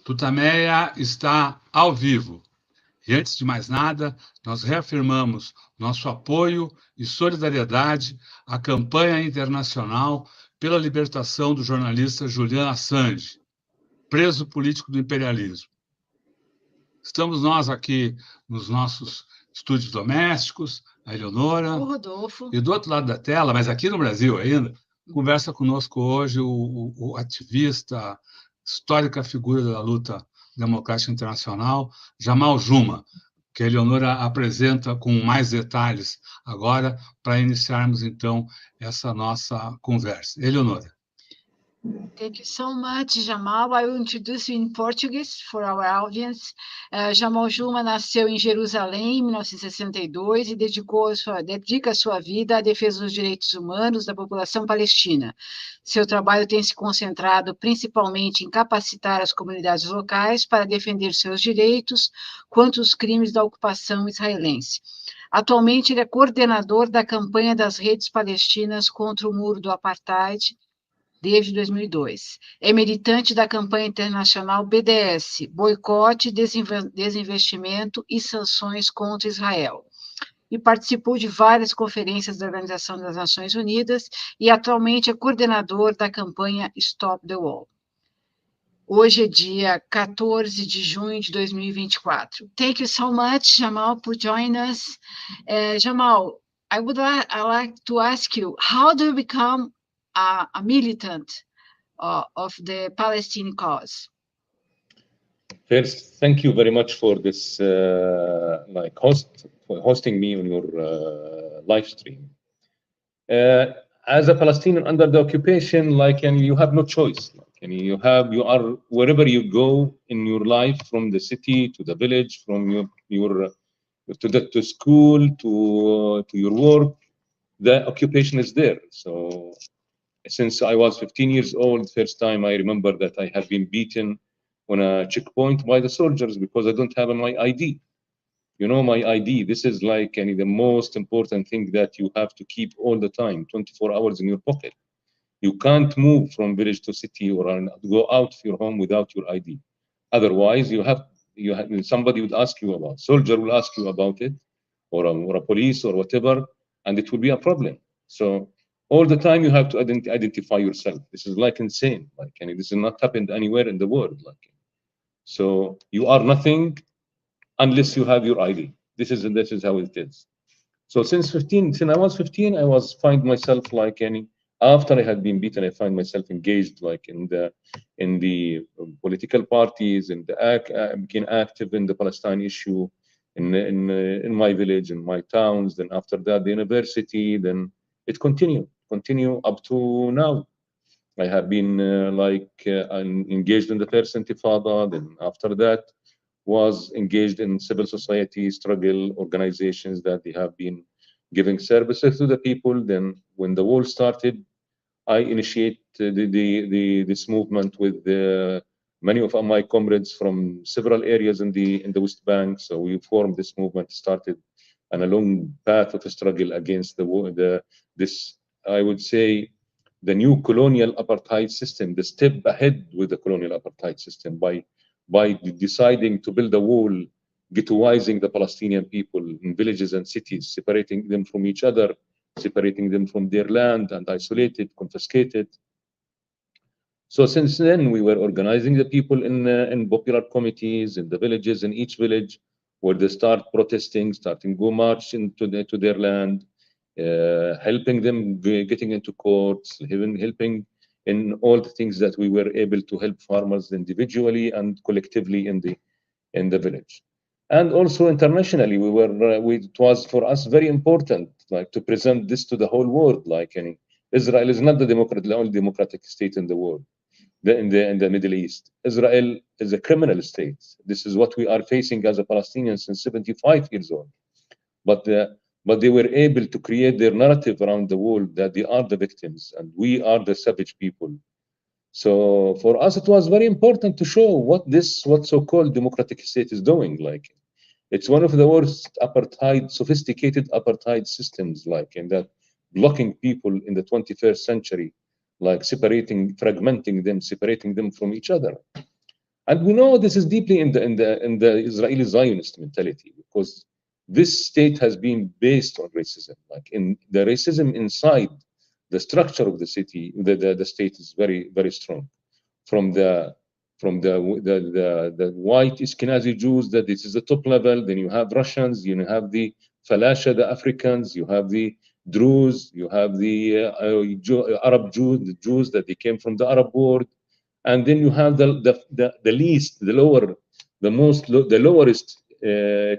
TUTAMÉIA está ao vivo. E antes de mais nada, nós reafirmamos nosso apoio e solidariedade à campanha internacional pela libertação do jornalista Julian Assange, preso político do imperialismo. Estamos nós aqui nos nossos estúdios domésticos, a Eleonora, o Rodolfo, e do outro lado da tela, mas aqui no Brasil ainda, conversa conosco hoje o ativista, histórica figura da luta democrática internacional, Jamal Juma, que a Eleonora apresenta com mais detalhes agora para iniciarmos, então, essa nossa conversa. Eleonora. Thank you so much, Jamal. I will introduce you in Portuguese for our audience. Jamal Juma nasceu em Jerusalém em 1962 e dedica sua vida à defesa dos direitos humanos da população palestina. Seu trabalho tem se concentrado principalmente em capacitar as comunidades locais para defender seus direitos contra os crimes da ocupação israelense. Atualmente, ele é coordenador da campanha das redes palestinas contra o Muro do Apartheid, desde 2002. É militante da campanha internacional BDS, boicote, desinvestimento e sanções contra Israel. E participou de várias conferências da Organização das Nações Unidas e atualmente é coordenador da campanha Stop the Wall. Hoje é dia 14 de junho de 2024. Thank you so much, Jamal, for joining us. Jamal, I like to ask you, how do you become a militant of the Palestinian cause? First, thank you very much for this hosting me on your live stream. As a Palestinian under the occupation, and you have no choice. You are wherever you go in your life, from the city to the village, from your to school to your work, the occupation is there. So since I was 15 years old, first time I remember that I have been beaten on a checkpoint by the soldiers because I don't have my ID. You know, my ID, this is the most important thing that you have to keep all the time, 24 hours in your pocket. You can't move from village to city or go out of your home without your ID. Otherwise, somebody would ask you about, soldier will ask you about it, or a police or whatever, and it will be a problem. So all the time you have to identify yourself. This is insane. This has not happened anywhere in the world. So you are nothing unless you have your ID. This is how it is. So since I was 15, I find myself after I had been beaten, I find myself engaged in the political parties, and became active in the Palestine issue in my village, in my towns. Then after that, the university. Then it continue up to now. I have been engaged in the first Intifada. Then after that, was engaged in civil society struggle organizations that they have been giving services to the people. Then when the war started, I initiated this movement with many of my comrades from several areas in the West Bank. So we formed this movement, started on a long path of struggle against the war. This, I would say, the new colonial apartheid system, the step ahead with the colonial apartheid system by deciding to build a wall, ghettoizing the Palestinian people in villages and cities, separating them from each other, separating them from their land, and isolated, confiscated. So since then, we were organizing the people in popular committees in the villages, in each village, where they start protesting, starting go march to their land, helping them getting into courts, even helping in all the things that we were able to help farmers individually and collectively in the village. And also internationally, it was for us very important, to present this to the whole world. Israel is not the only democratic state in the world, in the Middle East. Israel is a criminal state. This is what we are facing as a Palestinian since 75 years old. But they were able to create their narrative around the world that they are the victims and we are the savage people. So for us, it was very important to show what so-called democratic state is doing. It's one of the worst sophisticated apartheid systems, in that blocking people in the 21st century, fragmenting them, separating them from each other. And we know this is deeply in the Israeli Zionist mentality, because this state has been based on racism. Like in the racism inside the structure of the city, the state is very, very strong. From the white Ashkenazi Jews, that this is the top level. Then you have Russians, you have the Falasha, the Africans, you have the Druze, you have the Arab Jews, the Jews that they came from the Arab world, and then you have the least, the lowest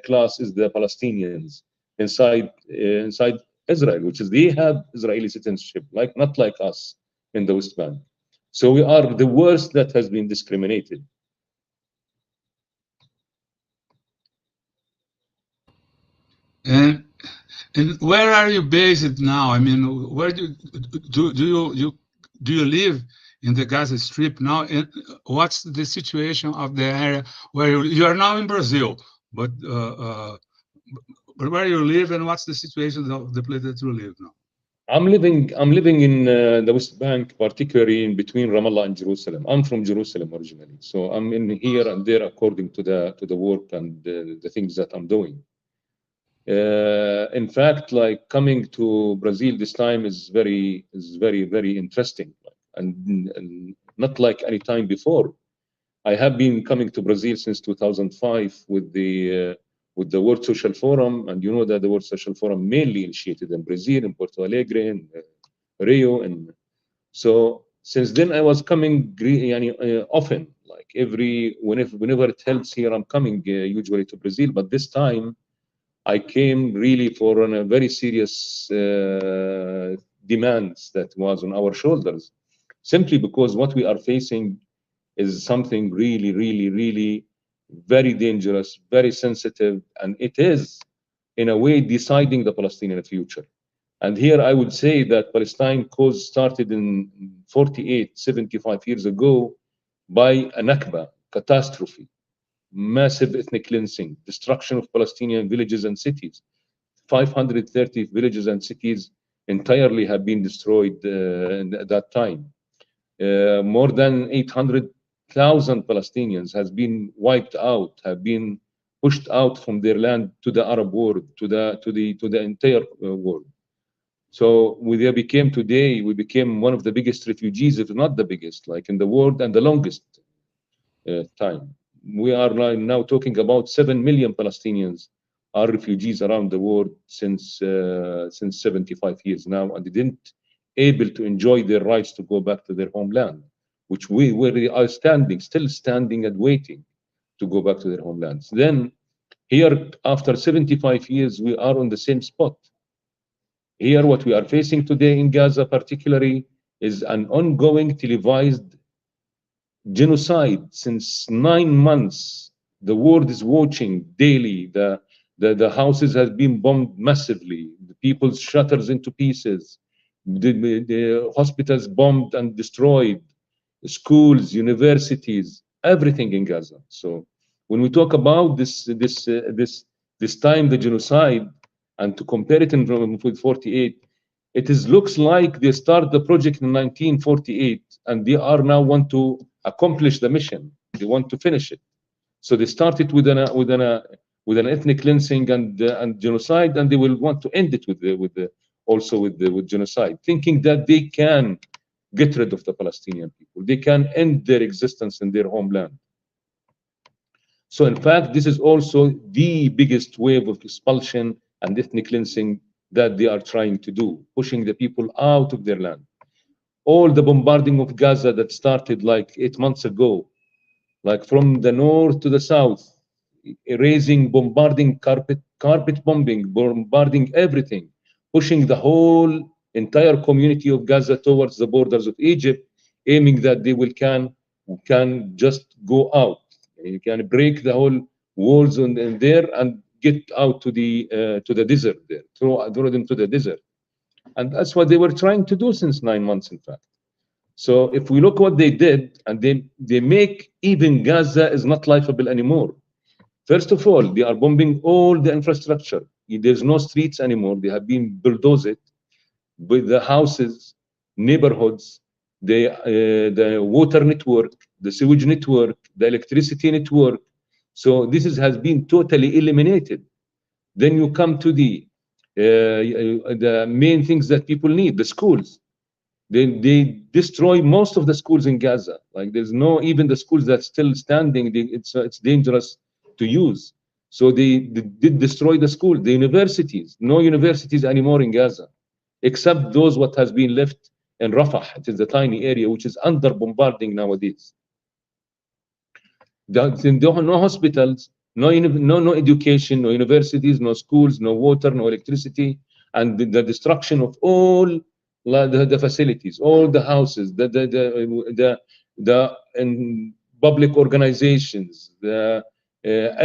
class is the Palestinians inside Israel, which is they have Israeli citizenship, not like us in the West Bank. So we are the worst that has been discriminated. And where are you based now? I mean, where do you live in the Gaza Strip now? And what's the situation of the area where you are now in Brazil, but where you live, and what's the situation of the place that you live now? I'm living in the West Bank, particularly in between Ramallah and Jerusalem. I'm from Jerusalem originally, so I'm in here and there according to the work and the things that I'm doing. In fact, like coming to Brazil this time is very, very interesting, and not like any time before. I have been coming to Brazil since 2005 with the World Social Forum, and you know that the World Social Forum mainly initiated in Brazil, in Porto Alegre, in Rio, and so since then I was coming often, like whenever it helps here, I'm coming usually to Brazil. But this time I came really for a very serious demands that was on our shoulders, simply because what we are facing is something really very dangerous, very sensitive, and it is, in a way, deciding the Palestinian future. And here I would say that Palestine cause started in 48, 75 years ago by a Nakba, catastrophe, massive ethnic cleansing, destruction of Palestinian villages and cities. 530 villages and cities entirely have been destroyed at that time. More than 800,000 Palestinians has been wiped out, have been pushed out from their land to the Arab world, to the entire world. So we became one of the biggest refugees, if not the biggest, like in the world, and the longest time. We are now talking about 7 million Palestinians are refugees around the world since 75 years now, and they didn't able to enjoy their rights to go back to their homeland, which we are still standing and waiting to go back to their homelands. Then here, after 75 years, we are on the same spot. Here, what we are facing today in Gaza particularly is an ongoing televised genocide. Since 9 months, the world is watching daily. The houses have been bombed massively, the people's shutters into pieces, the hospitals bombed and destroyed, schools, universities, everything in Gaza. So when we talk about this time, the genocide, and to compare it with 48, it looks like they start the project in 1948, and they are now want to accomplish the mission. They want to finish it. So they started with an ethnic cleansing and genocide, and they will want to end it with genocide, thinking that they can get rid of the Palestinian people. They can end their existence in their homeland. So in fact, this is also the biggest wave of expulsion and ethnic cleansing that they are trying to do, pushing the people out of their land. All the bombarding of Gaza that started like 8 months ago, like from the north to the south, bombarding carpet bombing, bombarding everything, pushing the whole entire community of Gaza towards the borders of Egypt, aiming that they can just go out. You can break the whole walls in there and get out to the desert there, throw them to the desert. And that's what they were trying to do since 9 months, in fact. So if we look what they did, and they make even Gaza is not livable anymore. First of all, they are bombing all the infrastructure. There's no streets anymore. They have been bulldozed with the houses, neighborhoods, the water network, the sewage network, the electricity network. So this has been totally eliminated. Then you come to the main things that people need, the schools. They destroy most of the schools in Gaza. Like there's no, even the schools that's still standing, it's dangerous to use. So they did destroy the school, the universities. No universities anymore in Gaza, except those what has been left in Rafah. It is a tiny area which is under bombarding nowadays. No hospitals, no education, no universities, no schools, no water, no electricity, and the destruction of all the facilities, all the houses, the public organizations,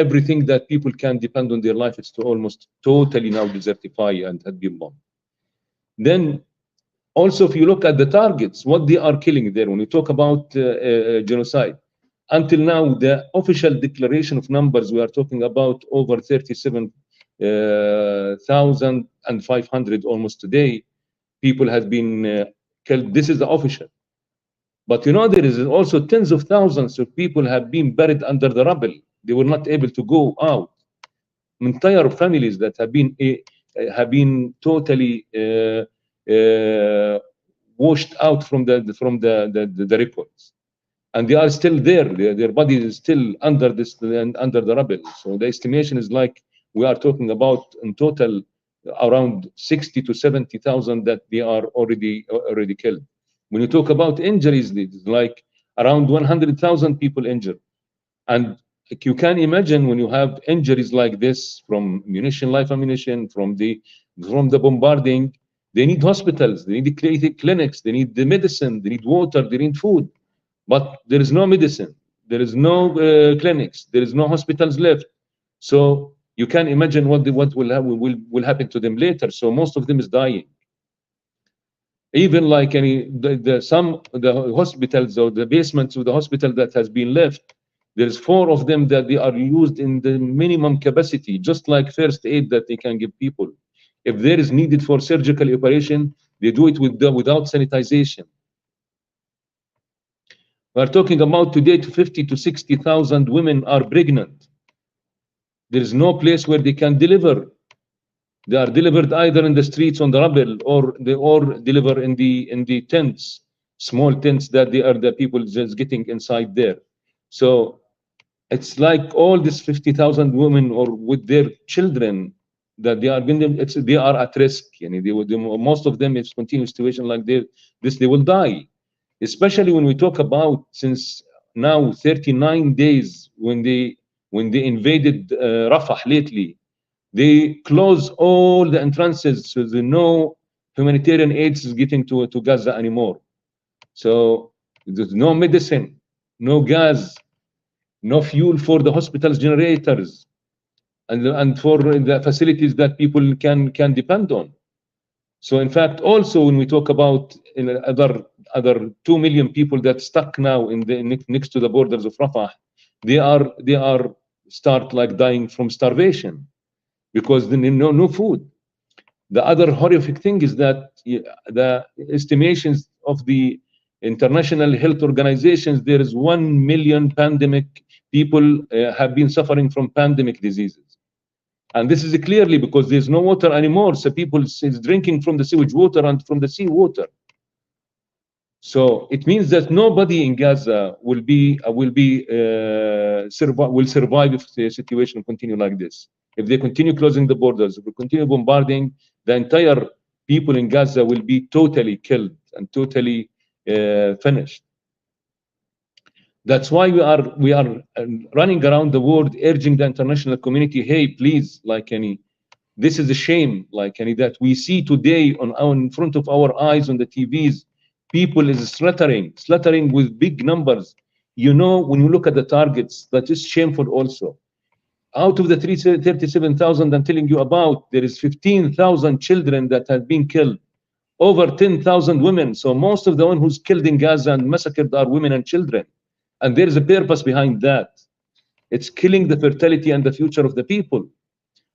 everything that people can depend on their life, it's almost totally now desertify and had been bombed. Then also, if you look at the targets, what they are killing there, when we talk about genocide, until now, the official declaration of numbers, we are talking about over 37,500 almost today. People have been killed. This is the official. But you know, there is also tens of thousands of people have been buried under the rubble. They were not able to go out. Entire families that have been totally washed out from the records. And they are still there. Their body is still under the rubble. So the estimation is like we are talking about in total around 60 to 70,000 that they are already killed. When you talk about injuries, it's like around 100,000 people injured. And you can imagine when you have injuries like this from live ammunition, from the bombarding, they need hospitals, they need clinics, they need the medicine, they need water, they need food. But there is no medicine, there is no clinics, there is no hospitals left. So you can imagine what will happen to them later. So most of them is dying. Even like the hospitals or the basements of the hospital that has been left, there's 4 of them that they are used in the minimum capacity, just like first aid that they can give people. If there is needed for surgical operation, they do it without sanitization. We are talking about today 50 to 60,000 women are pregnant. There is no place where they can deliver. They are delivered either in the streets on the rubble, or deliver in the tents, small tents that the people just getting inside there. So it's like all these 50,000 women or with their children that they are at risk. Most of them, if continue situation like this, they will die. Especially when we talk about since now 39 days when they invaded Rafah lately, they close all the entrances, so there's no humanitarian aid is getting to Gaza anymore. So there's no medicine, no gas, no fuel for the hospital's generators, and for the facilities that people can depend on. So in fact, also when we talk about other 2 million people that stuck now next to the borders of Rafah, they are start like dying from starvation because they no food. The other horrific thing is that the estimations of the international health organizations, there is 1 million pandemic people have been suffering from pandemic diseases. And this is clearly because there's no water anymore, so people is drinking from the sewage water and from the sea water. So it means that nobody in Gaza will survive if the situation continue like this. If they continue closing the borders, if we continue bombarding, the entire people in Gaza will be totally killed and totally finished. That's why we are running around the world urging the international community, hey, please, this is a shame, that we see today in front of our eyes on the TVs, people is slaughtering with big numbers. When you look at the targets, that is shameful also. Out of the 37,000 I'm telling you about, there is 15,000 children that have been killed, over 10,000 women. So most of the one who's killed in Gaza and massacred are women and children. And there is a purpose behind that. It's killing the fertility and the future of the people.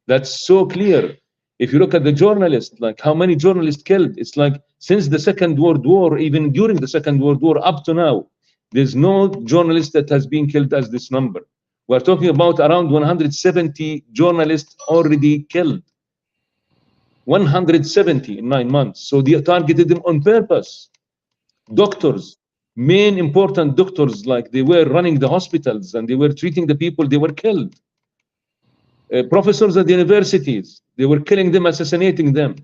That's so clear. If you look at the journalists, like how many journalists killed, it's like since the Second World War, even during the Second World War up to now, There's no journalist that has been killed as this number. We're talking about around 170 journalists already killed. 170 in 9 months. So they targeted them on purpose. Doctors, main important doctors, like they were running the hospitals and they were treating the people, they were killed. Professors at the universities, they were killing them, assassinating them.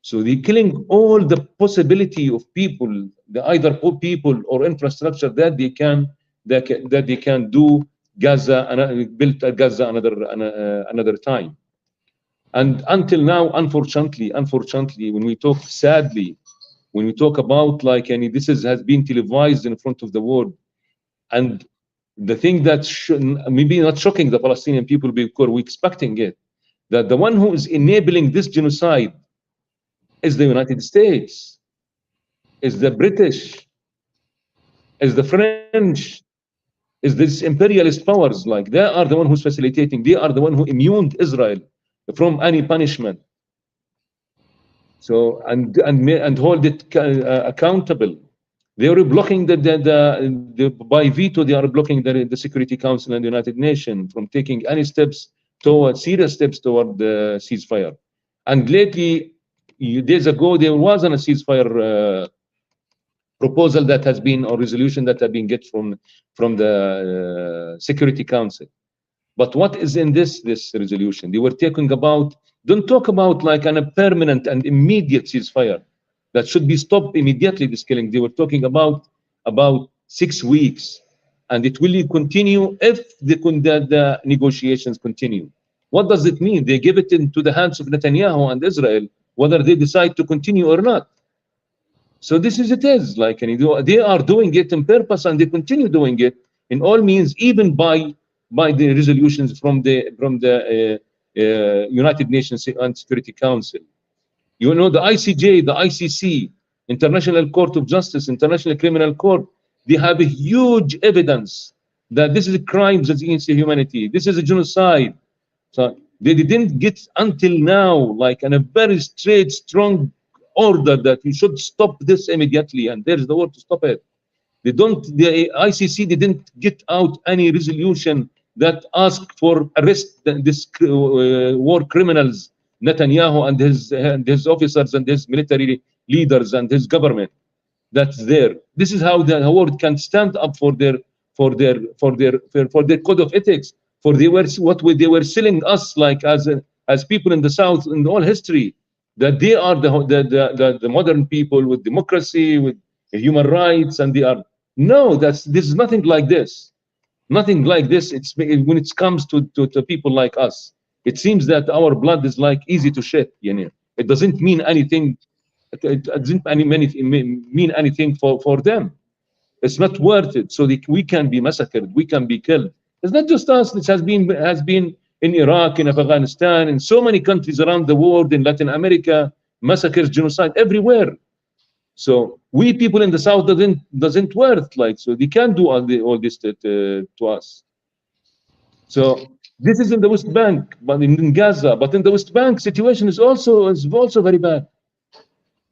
So they're killing all the possibility of people, either people or infrastructure that they can do Gaza and build Gaza another time. And until now, unfortunately, when we talk sadly, when we talk about like, and this has been televised in front of the world, and the thing that maybe not shocking the Palestinian people because we're expecting it, that the one who is enabling this genocide is the United States, is the British, is the French, is this imperialist powers. Like they are the one who's facilitating, they are the one who immuned Israel from any punishment. So and hold it accountable. They are blocking by veto. They are blocking the Security Council and the United Nations from taking any steps toward serious steps toward the ceasefire. And lately, days ago, there was a ceasefire proposal that has been, or resolution that has been get from the Security Council. But what is in this resolution? They were talking about, don't talk about like a permanent and immediate ceasefire that should be stopped immediately, this killing. They were talking about 6 weeks, and it will continue if the negotiations continue. What does it mean? They give it into the hands of Netanyahu and Israel, whether they decide to continue or not. So this is it is like, they are doing it on purpose, and they continue doing it in all means, even by the resolutions from the United Nations and Security Council. You know, the ICJ, the ICC, International Court of Justice, International Criminal Court, they have a huge evidence that this is crimes against humanity. This is a genocide. So they didn't get until now like a very straight, strong order that you should stop this immediately, and there's the word to stop it. The ICC didn't get out any resolution that asked for arrest this war criminals, Netanyahu and his officers and his military leaders and his government. That's there. This is how the world can stand up for their code of ethics. For they were selling us like as people in the South in all history, that they are the modern people with democracy, with human rights, and they are this is nothing like this. Nothing like this. It's when it comes to people like us. It seems that our blood is like easy to shed. You know, it doesn't mean anything. It doesn't mean anything for them. It's not worth it. So we can be massacred. We can be killed. It's not just us. It has been in Iraq, in Afghanistan, in so many countries around the world, in Latin America, massacres, genocide everywhere. So we people in the South doesn't worth like, so they can't do all this to us. So this is in the West Bank, but in Gaza, but in the West Bank situation is also very bad.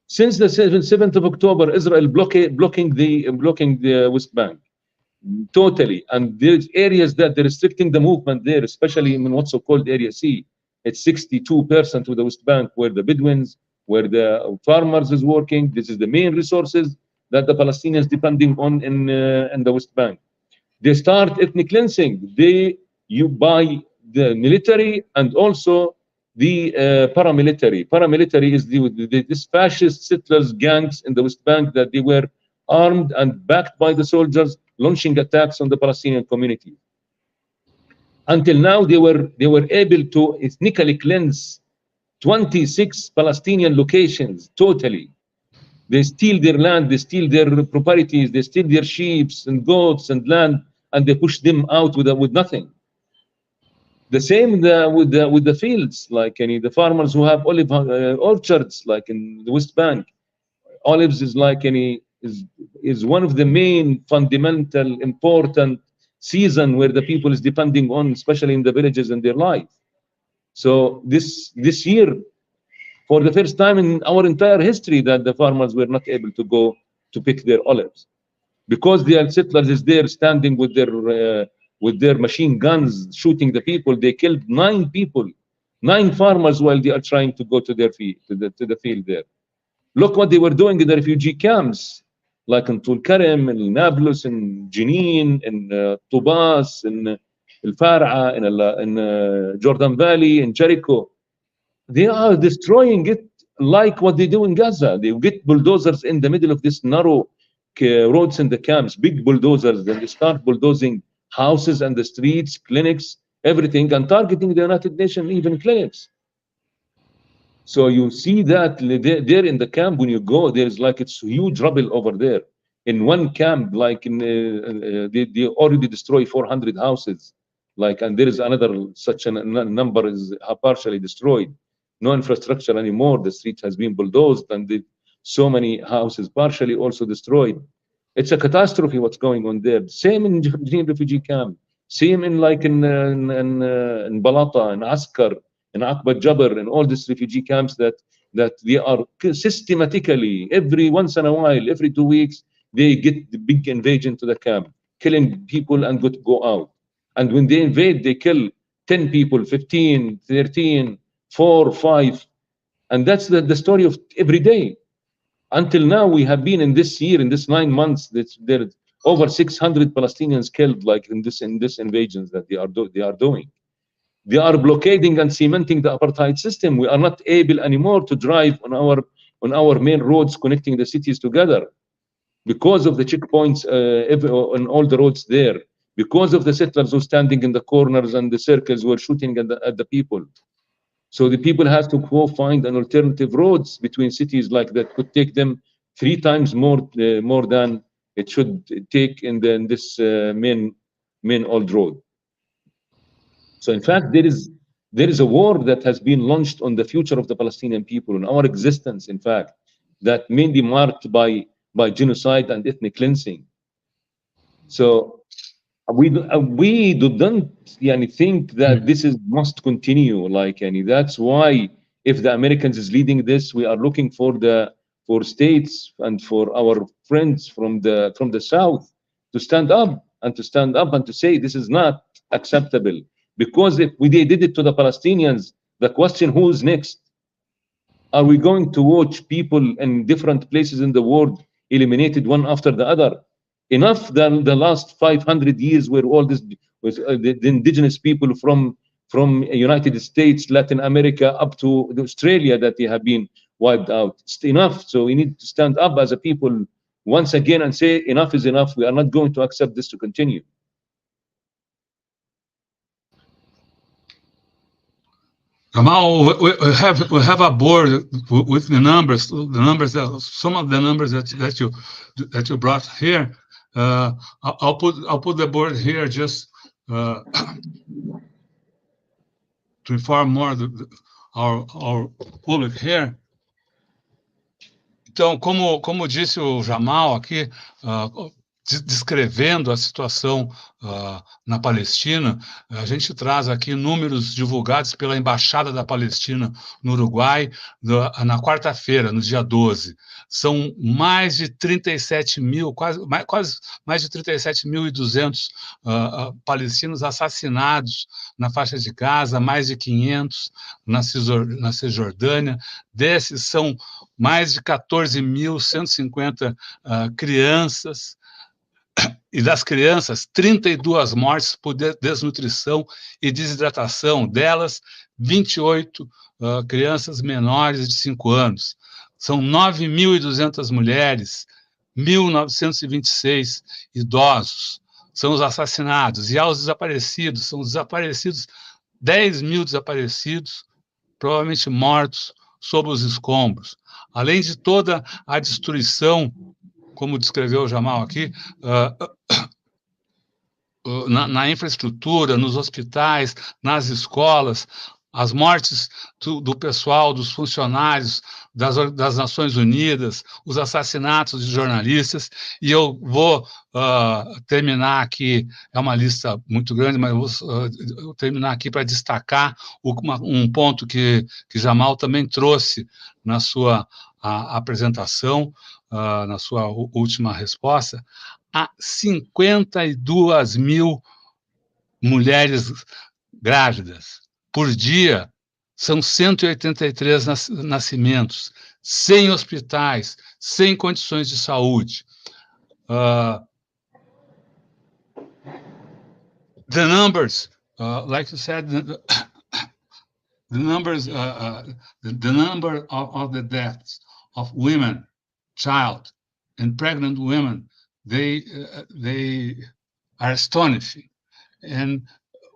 Since the 7th of October, Israel blocking the West Bank totally, and there's areas that they're restricting the movement there, especially in what's so-called Area C. It's 62% of the West Bank, where the Bedouins, where the farmers is working. This is the main resources that the Palestinians depending on in the West Bank. They start ethnic cleansing. You buy the military and also the paramilitary. Paramilitary is this fascist settlers gangs in the West Bank that they were armed and backed by the soldiers, launching attacks on the Palestinian community. Until now, they were able to ethnically cleanse 26 Palestinian locations totally. They steal their land, they steal their properties, they steal their sheep and goats and land, and they push them out with nothing. The same with the fields, like the farmers who have olive orchards, like in the West Bank. Olives is like is one of the main fundamental important season where the people is depending on, especially in the villages in their life. So this year, for the first time in our entire history, that the farmers were not able to go to pick their olives. because the settlers is there standing with their machine guns shooting the people. They killed 9 people, 9 farmers while they are trying to go to their field, to the field there. Look what they were doing in the refugee camps, like in Tulkarem, in Nablus, in Jenin, in Tubas, in El Far'a, in Jordan Valley, in Jericho. They are destroying it like what they do in Gaza. They get bulldozers in the middle of this narrow roads in the camps, big bulldozers, and they start bulldozing houses and the streets, clinics, everything, and targeting the United Nations, even clinics. So you see that there in the camp, when you go, there's like it's huge rubble over there. In one camp, like they already destroy 400 houses, like, and there is another such a number is partially destroyed. No infrastructure anymore. The street has been bulldozed, and so many houses partially also destroyed. It's a catastrophe what's going on there. Same in Jenin refugee camp. Same in like in Balata, in Askar, in Aqbat Jabr, and all these refugee camps that they are systematically, every once in a while, every 2 weeks, they get the big invasion to the camp, killing people and go out. And when they invade, they kill 10 people, 15, 13, 4, 5. And that's the story of every day. Until now, we have been in this year, in this 9 months, there are over 600 Palestinians killed, like in this invasions that they are doing. They are blockading and cementing the apartheid system. We are not able anymore to drive on our main roads connecting the cities together because of the checkpoints on all the roads there, because of the settlers who are standing in the corners and the circles who are shooting at the people. So the people have to go find an alternative roads between cities, like that could take them 3 times more than it should take in this main old road. So in fact, there is a war that has been launched on the future of the Palestinian people, on our existence, in fact, that mainly marked by genocide and ethnic cleansing. So we don't think that this must continue, like, that's why if the Americans is leading this, we are looking for states and for our friends from the South to stand up and to say this is not acceptable. Because if they did it to the Palestinians, the question, who's next? Are we going to watch people in different places in the world eliminated one after the other? Enough than the last 500 years where all this was the indigenous people from United States, Latin America, up to Australia, that they have been wiped out. It's enough. So we need to stand up as a people once again and say enough is enough. We are not going to accept this to continue. Jamal, we have a board with the numbers that some of the numbers that you brought here. I'll put the board here just to inform more our public here. Então, como disse o Jamal aqui, descrevendo a situação na Palestina, a gente traz aqui números divulgados pela Embaixada da Palestina no Uruguai na quarta-feira, no dia 12. São mais de 37 mil, quase mais de 37.200 palestinos assassinados na faixa de Gaza, mais de 500 na Cisjordânia. Desses são mais de 14.150 crianças. E das crianças, 32 mortes por desnutrição e desidratação, delas 28 crianças menores de 5 anos. São 9.200 mulheres, 1.926 idosos são os assassinados. E aos desaparecidos, são desaparecidos 10.000 desaparecidos, provavelmente mortos sob os escombros. Além de toda a destruição, como descreveu o Jamal aqui, na infraestrutura, nos hospitais, nas escolas, as mortes do pessoal, dos funcionários das Nações Unidas, os assassinatos de jornalistas, e eu vou terminar aqui, é uma lista muito grande, mas eu vou terminar aqui para destacar um ponto que Jamal também trouxe na sua apresentação, na sua última resposta, há 52 mil mulheres grávidas. Por dia, são 183 nascimentos, sem hospitais, sem condições de saúde. The numbers, like you said, the numbers, the number of the deaths of women, child, and pregnant women, they are astonishing. And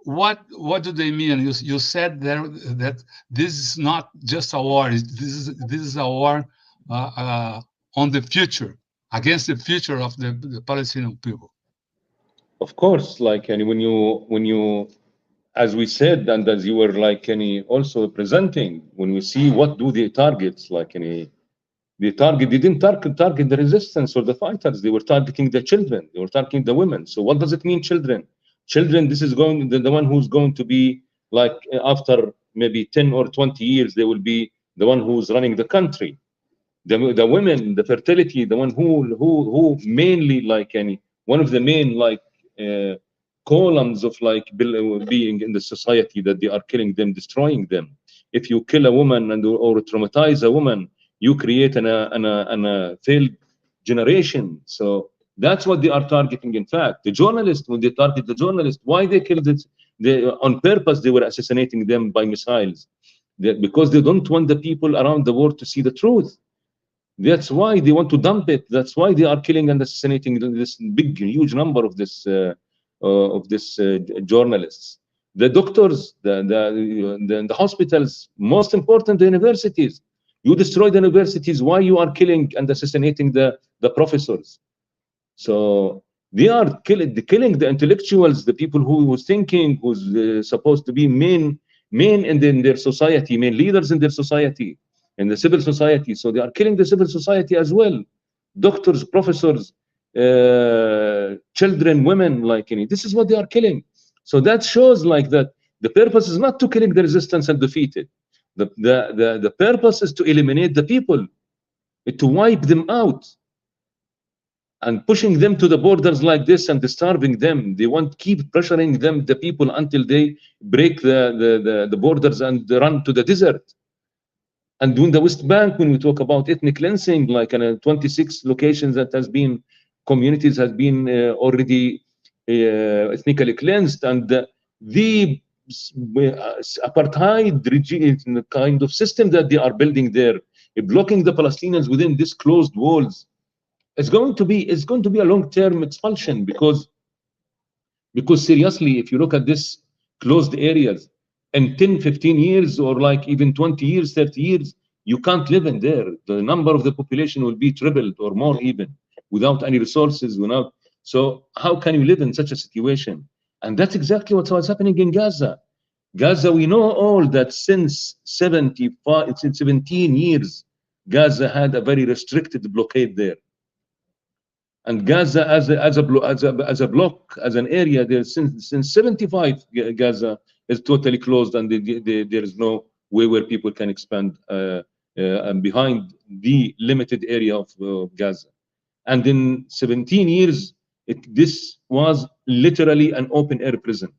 what do they mean? You said there that this is not just a war. This is a war on the future, against the future of the Palestinian people. Of course, like, and when you, as we said, and as you were like also presenting, when we see what do they target, like they didn't target the resistance or the fighters. They were targeting the children. They were targeting the women. So what does it mean, children? Children, this is going the one who's going to be like after maybe 10 or 20 years, they will be the one who's running the country. The women, the fertility, the one who mainly like one of the main like columns of like being in the society, that they are killing them, destroying them. If you kill a woman or traumatize a woman, you create a failed generation. So that's what they are targeting. In fact, the journalists, when they target the journalists, why they killed it? They on purpose, they were assassinating them by missiles, because they don't want the people around the world to see the truth. That's why they want to dump it. That's why they are killing and assassinating this big, huge number of this journalists. The doctors, the hospitals, most important, the universities. You destroy the universities. Why you are killing and assassinating the professors? So they are killing the intellectuals, the people who was thinking, who's supposed to be main in their society, main leaders in their society, in the civil society. So they are killing the civil society as well. Doctors, professors, children, women, like this is what they are killing. So that shows like that the purpose is not to killing the resistance and defeat it. The purpose is to eliminate the people, to wipe them out, and pushing them to the borders like this and starving them. They want to keep pressuring them, the people, until they break the borders and run to the desert. And in the West Bank, when we talk about ethnic cleansing, like 26 locations that has been, communities has been already ethnically cleansed, and the apartheid regime kind of system that they are building there, blocking the Palestinians within these closed walls, it's going to be a long-term expulsion, because seriously, if you look at this closed areas, in 10, 15 years, or like even 20 years, 30 years, you can't live in there. The number of the population will be tripled or more, even without any resources, so how can you live in such a situation? And that's exactly what's happening in Gaza. Gaza, we know all that since 17 years, Gaza had a very restricted blockade there. And Gaza as a block, as an area, there since 75, Gaza is totally closed, and there is no way where people can expand behind the limited area of Gaza. And in 17 years, this was literally an open air prison.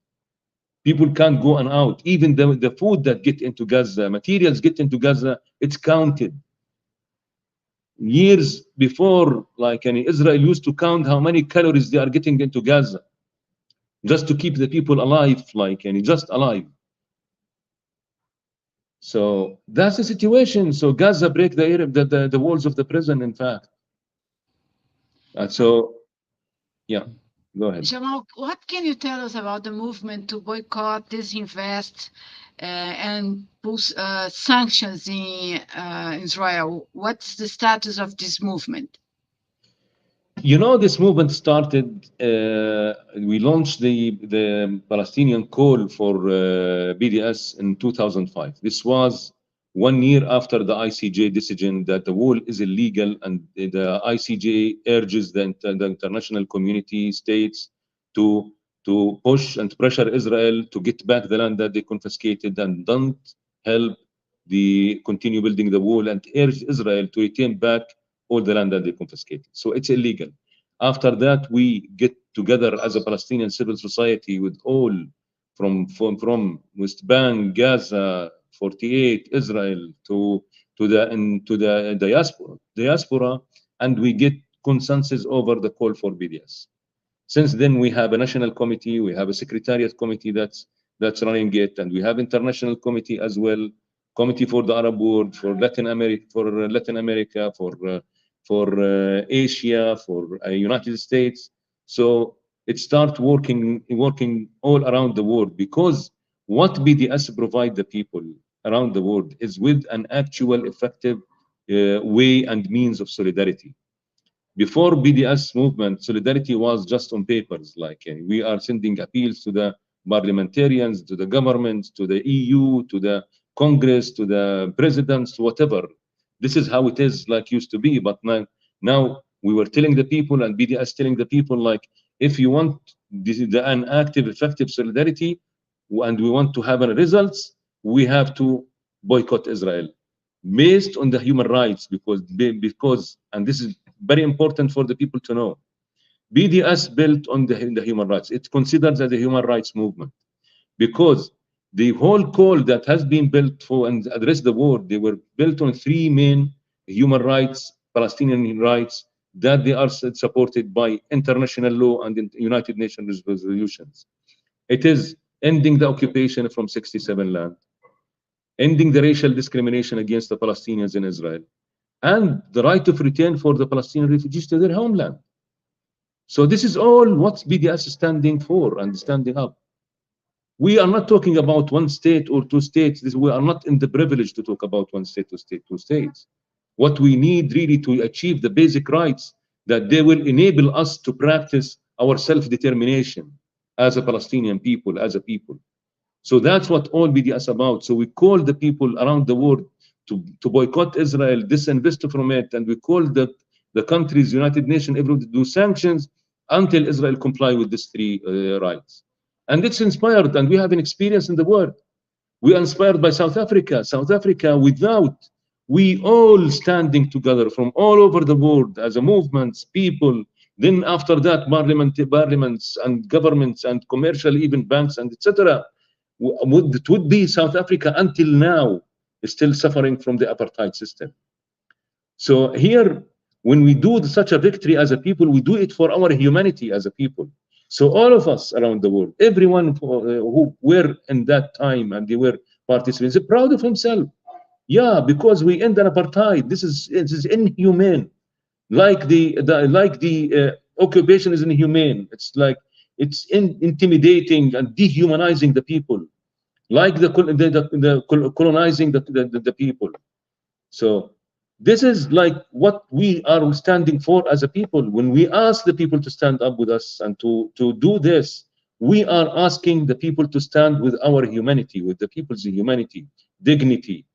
People can't go and out. Even the food that get into Gaza, materials get into Gaza, it's counted. Years before, like Israel used to count how many calories they are getting into Gaza, just to keep the people alive, just alive. So that's the situation. So Gaza break the walls of the prison, in fact. So, yeah, go ahead. Jamal, what can you tell us about the movement to boycott, disinvest, and put sanctions in Israel? What's the status of this movement? This movement started, we launched the Palestinian call for BDS in 2005. This was 1 year after the ICJ decision that the wall is illegal, and the ICJ urges the international community, states, to push and pressure Israel to get back the land that they confiscated, and don't help the continue building the wall, and urge Israel to retain back all the land that they confiscated. So it's illegal. After that, we get together as a Palestinian civil society with all from West Bank, Gaza, 48, Israel to the diaspora, and we get consensus over the call for BDS. Since then, we have a national committee, we have a secretariat committee that's running it, and we have international committee as well, committee for the Arab world, for Latin America, for Asia, for United States. So it starts working all around the world, because what BDS provide the people around the world is with an actual effective way and means of solidarity. Before BDS movement, solidarity was just on papers, like we are sending appeals to the parliamentarians, to the governments, to the EU, to the Congress, to the presidents, whatever. This is how it is, like used to be. But now we were telling the people, and BDS telling the people, like, if you want an active, effective solidarity, and we want to have results, we have to boycott Israel, based on the human rights, because and this is very important for the people to know. BDS built on the human rights. It's considered as a human rights movement, because the whole call that has been built for and address the war, they were built on 3 main human rights, Palestinian rights, that they are supported by international law and United Nations resolutions. It is ending the occupation from 67 land, ending the racial discrimination against the Palestinians in Israel, and the right of return for the Palestinian refugees to their homeland. So this is all what BDS is standing for and standing up. We are not talking about 1 state or 2 states. We are not in the privilege to talk about 1 state, 2 states, 2 states. What we need really to achieve the basic rights that they will enable us to practice our self-determination as a Palestinian people, as a people. So that's what all BDS about. So we call the people around the world to boycott Israel, disinvest from it, and we call the countries, United Nations, everyone to do sanctions until Israel comply with these 3 rights. And it's inspired, and we have an experience in the world. We are inspired by South Africa. South Africa, we all standing together from all over the world as a movement, people. Then after that, parliaments and governments and commercial, even banks and etc. It would be South Africa until now is still suffering from the apartheid system. So here, when we do such a victory as a people, we do it for our humanity as a people. So all of us around the world, everyone who were in that time and they were participants, are proud of himself. Yeah, because we end an apartheid. This is inhumane. Like the occupation is inhumane. It's like it's intimidating and dehumanizing the people, like the colonizing the people. So this is like what we are standing for as a people. When we ask the people to stand up with us and to do this, we are asking the people to stand with our humanity, with the people's humanity, dignity,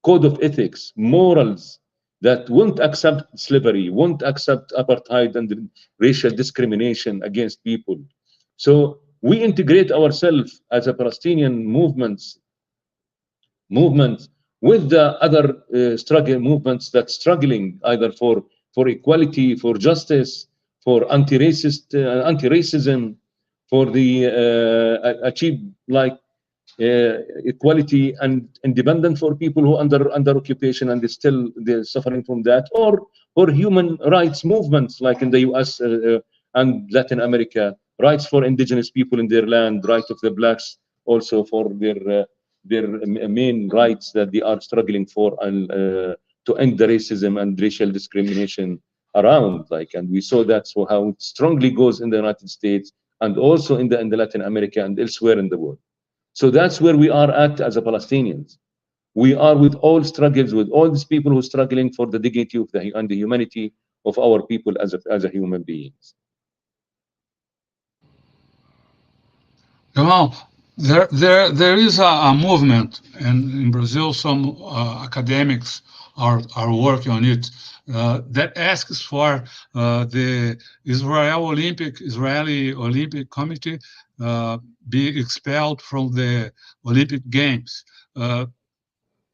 code of ethics, morals, that won't accept slavery, won't accept apartheid and racial discrimination against people. So we integrate ourselves as a Palestinian movement with the other struggle movements that's struggling either for equality, for justice, for anti-racism, for the achieve like equality and independence for people who under occupation and they're suffering from that, or human rights movements like in the US and Latin America, rights for indigenous people in their land, right of the blacks also for their main rights that they are struggling for, and to end the racism and racial discrimination around, like, and we saw that's how it strongly goes in the United States and also in the Latin America and elsewhere in the world. So that's where we are at as a Palestinians. We are with all struggles, with all these people who are struggling for the dignity of and the humanity of our people as a human beings. Jamal, there is a movement, and in Brazil some academics are working on it, that asks for the Israeli Olympic Committee be expelled from the Olympic Games.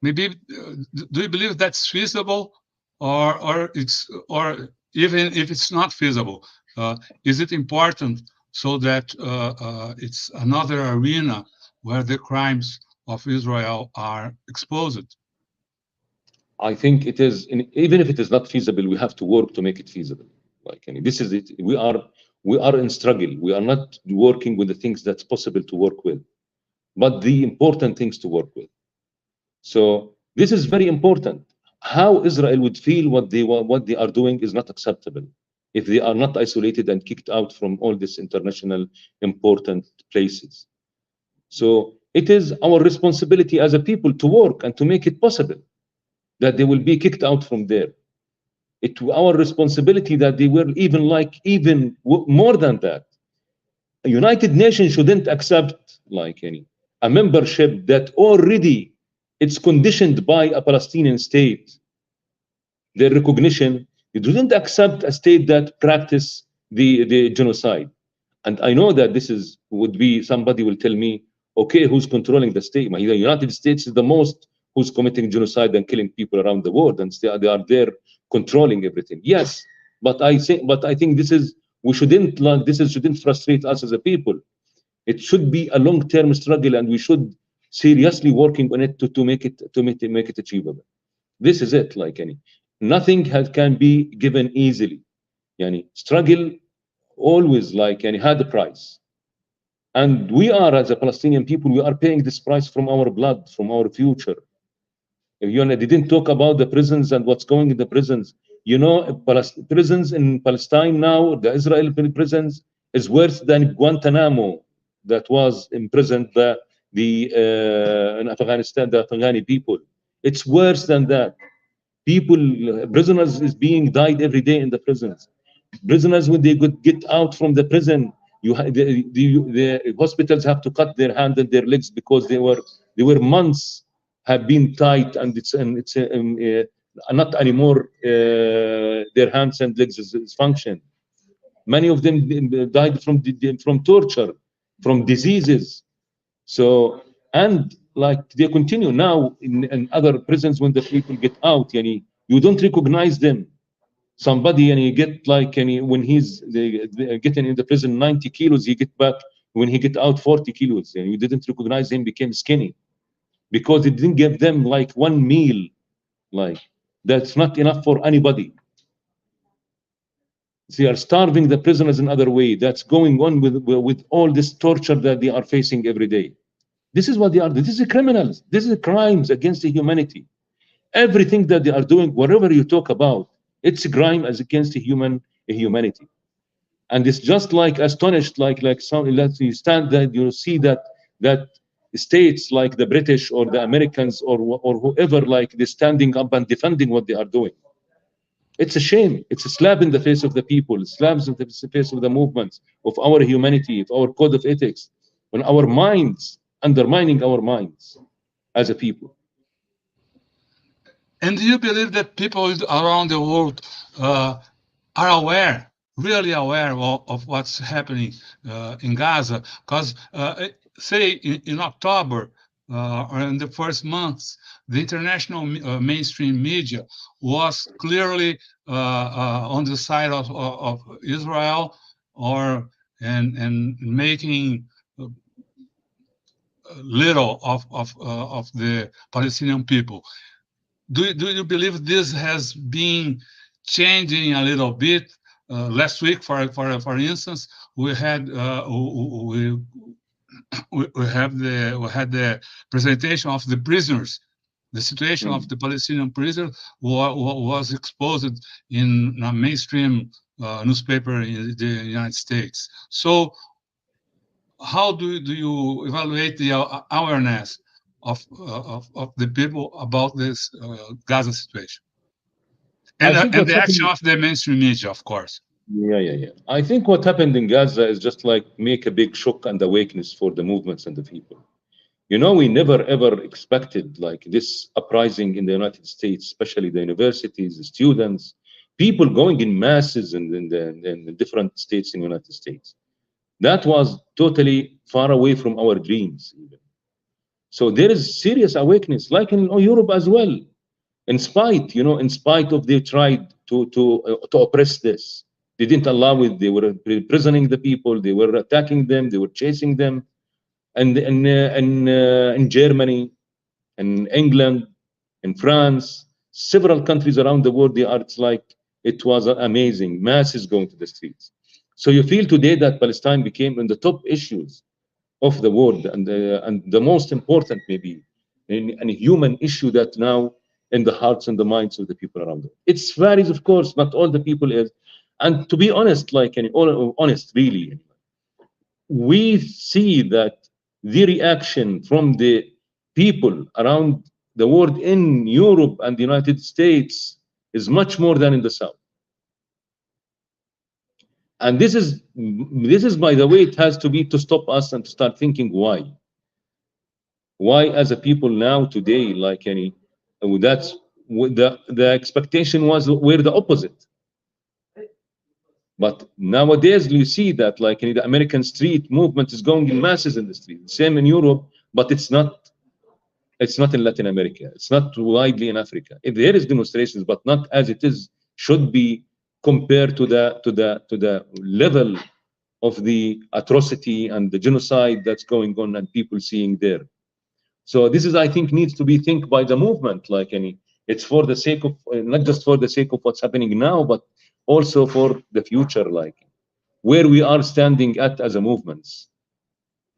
Maybe do you believe that's feasible, or even if it's not feasible, Is it important so that it's another arena where the crimes of Israel are exposed? I think it is, even if it is not feasible, we have to work to make it feasible. Like, I mean, this is it. We are in struggle. We are not working with the things that's possible to work with, but the important things to work with. So this is very important. How Israel would feel what they are doing is not acceptable if they are not isolated and kicked out from all these international important places. So it is our responsibility as a people to work and to make it possible that they will be kicked out from there. It's our responsibility that they will even more than that. A United Nations shouldn't accept a membership that already it's conditioned by a Palestinian state. Their recognition, it shouldn't accept a state that practice the genocide. And I know that this would be, somebody will tell me, okay, who's controlling the state? The United States is the most who's committing genocide and killing people around the world, and they are there controlling everything. Yes, but I think we shouldn't shouldn't frustrate us as a people. It should be a long-term struggle, and we should seriously working on it to make it achievable. This is it. Nothing can be given easily. Struggle always had a price, and we are, as a Palestinian people, we are paying this price from our blood, from our future. They didn't talk about the prisons and what's going in the prisons. Prisons in Palestine now, the Israeli prisons, is worse than Guantanamo that was imprisoned in Afghanistan, the Afghani people. It's worse than that. Prisoners is being died every day in the prisons. Prisoners, when they get out from the prison, the hospitals have to cut their hands and their legs because they were months have been tied, and it's not anymore their hands and legs is function. Many of them died from torture, from diseases. So, and they continue now in other prisons. When the people get out, you don't recognize them. Somebody get when he's getting in the prison 90 kilos, he get back when he get out 40 kilos, and you didn't recognize him, became skinny because it didn't give them one meal. That's not enough for anybody. They are starving the prisoners in other way. That's going on with all this torture that they are facing every day. This is what they are. This is criminals. This is crimes against the humanity. Everything that they are doing, whatever you talk about, it's a crime as against humanity. And it's just astonished, you stand there, you see that states like the British or the Americans or whoever, they're standing up and defending what they are doing. It's a shame. It's a slap in the face of the people, slams in the face of the movements, of our humanity, of our code of ethics, on our minds, undermining our minds as a people. And do you believe that people around the world are aware, really aware of what's happening in Gaza? Because say in October or in the first months, the international mainstream media was clearly on the side of Israel, and making little of the Palestinian people. Do you believe this has been changing a little bit? Last week, for instance, we had the presentation of the prisoners. The situation of the Palestinian prisoners was exposed in a mainstream newspaper in the United States. So, how do you evaluate the awareness of the people about this Gaza situation, and the action of the mainstream media, of course? Yeah. I think what happened in Gaza is just make a big shock and awakeness for the movements and the people. We never ever expected this uprising in the United States, especially the universities, the students, people going in masses in the different states in the United States. That was totally far away from our dreams even. So there is serious awakeness, like in Europe as well. In spite of they tried to oppress this, They didn't allow it. They were imprisoning the people. They were attacking them. They were chasing them. And in Germany, in England, in France, several countries around the world, it's like it was amazing. Masses going to the streets. So you feel today that Palestine became in the top issues of the world, and the most important maybe, a human issue that now in the hearts and the minds of the people around it. It varies, of course, not all the people is. And to be honest, honest, really, we see that the reaction from the people around the world in Europe and the United States is much more than in the South. And this is, by the way, it has to be to stop us and to start thinking why. Why, as a people now today, that's the expectation was we're the opposite. But nowadays you see that the American street movement is going in masses in the street. Same in Europe, but it's not in Latin America. It's not widely in Africa. There is demonstrations, but not as it should be compared to the level of the atrocity and the genocide that's going on and people seeing there. So this is, I think, needs to be think by the movement. It's for the sake of, not just for the sake of what's happening now, but also for the future, where we are standing at as a movements,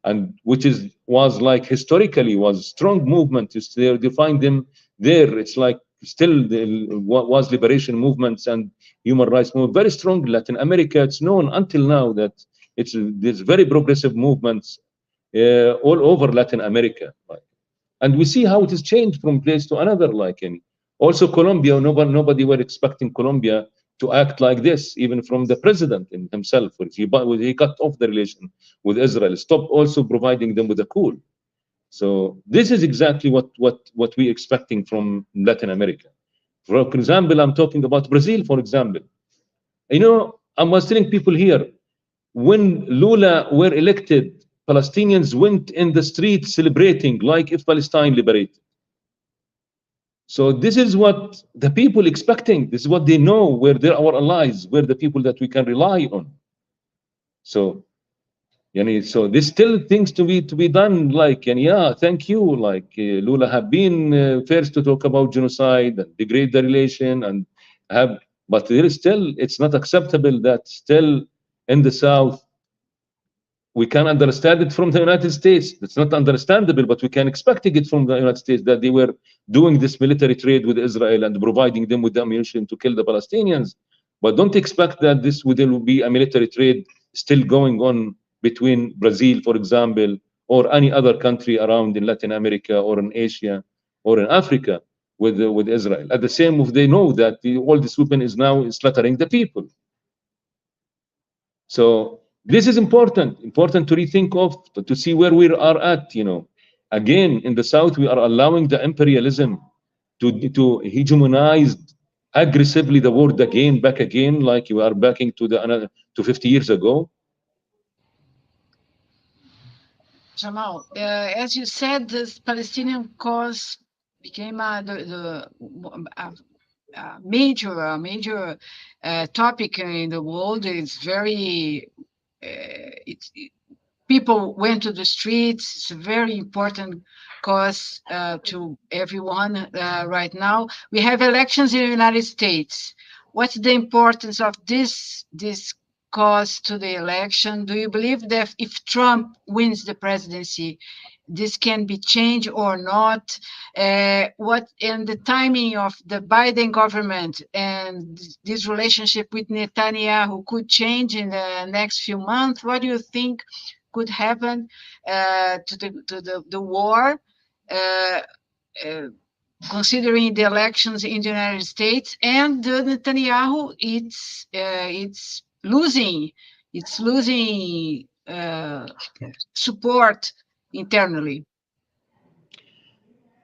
and which was historically was strong movement. You find them there. It's still was liberation movements and human rights movement, very strong. Latin America, it's known until now that there's very progressive movements all over Latin America, and we see how it has changed from place to another. Also Colombia, nobody were expecting Colombia to act like this, even from the president himself. He cut off the relation with Israel, stopped also providing them with a coal. So this is exactly what we're expecting from Latin America. For example, I'm talking about Brazil, for example. I was telling people here, when Lula were elected, Palestinians went in the streets celebrating like if Palestine liberated. So this is what the people expecting. This is what they know, where they're our allies, where the people that we can rely on. So, so there's still things to be done. Yeah, thank you. Lula have been first to talk about genocide and degrade the relation, but there is still, it's not acceptable that still in the South. We can understand it from the United States. It's not understandable, but we can expect it from the United States that they were doing this military trade with Israel and providing them with the ammunition to kill the Palestinians. But don't expect that there will be a military trade still going on between Brazil, for example, or any other country around in Latin America or in Asia or in Africa with Israel. At the same time, they know that all this weapon is now slaughtering the people. So this is important to rethink of, to see where we are at. Again, in the South, we are allowing the imperialism to hegemonize aggressively the world back again, like you are backing to 50 years ago. Jamal, as you said, this Palestinian cause became a major topic in the world. It's very people went to the streets. It's a very important cause to everyone right now. We have elections in the United States. What's the importance of this cause to the election? Do you believe that if Trump wins the presidency, this can be changed or not? And the timing of the Biden government and this relationship with Netanyahu could change in the next few months? What do you think could happen to the war, considering the elections in the United States and Netanyahu? It's losing support internally.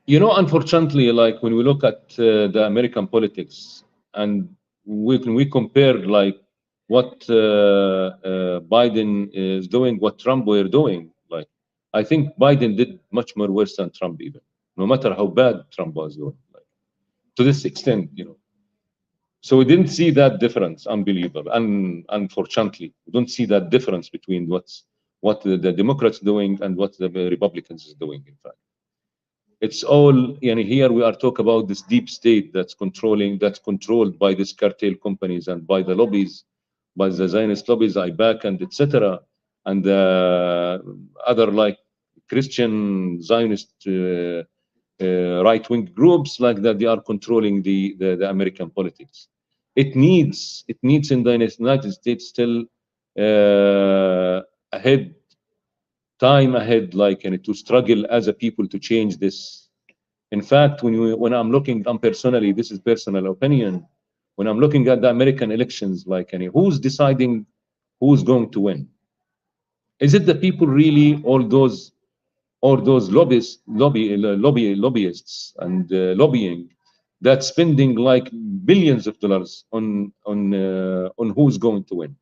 Unfortunately, when we look at the American politics, and we compare what Biden is doing, what Trump were doing, I think Biden did much more worse than Trump, even no matter how bad Trump was doing, to this extent, So we didn't see that difference, unbelievable, unfortunately. We don't see that difference between what the Democrats doing and what the Republicans is doing, in fact. It's all, here we are talking about this deep state that's controlled by these cartel companies and by the lobbies, by the Zionist lobbies, IPAC, and etc., and other like Christian Zionist right-wing groups like that. They are controlling the American politics. It needs in the United States still time ahead, like, to struggle as a people to change this. In fact, when I'm looking, personally, this is personal opinion, when I'm looking at the American elections, like, who's deciding who's going to win? Is it the people really, or those lobbyists and lobbying, that's spending like billions of dollars on who's going to win?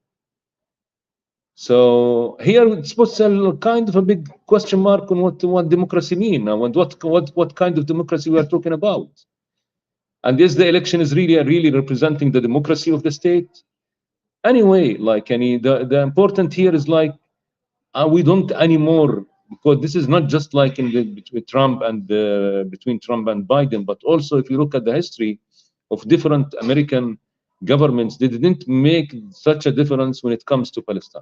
So here it's puts a kind of a big question mark on what democracy means now, and what kind of democracy we are talking about. And is the election is really representing the democracy of the state? Anyway, like, the important here is like, we don't anymore, because this is not just like between Trump and Biden, but also if you look at the history of different American governments, they didn't make such a difference when it comes to Palestine.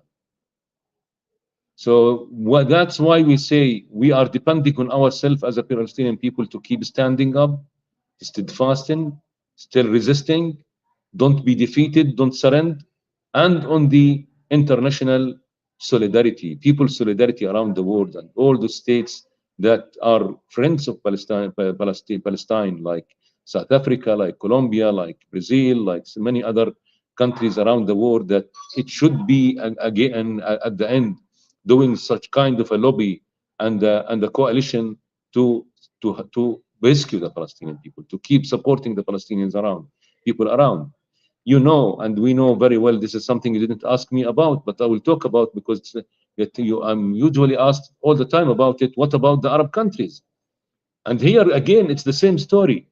So that's why we say we are depending on ourselves as a Palestinian people to keep standing up, steadfasting, still resisting, don't be defeated, don't surrender, and on the international solidarity, people's solidarity around the world, and all the states that are friends of Palestine, like South Africa, like Colombia, like Brazil, like so many other countries around the world, that it should be again at the end doing such kind of a lobby and a coalition to rescue the Palestinian people, to keep supporting the Palestinians people around. And we know very well, this is something you didn't ask me about, but I will talk about, because I'm usually asked all the time about it. What about the Arab countries? And here again, it's the same story.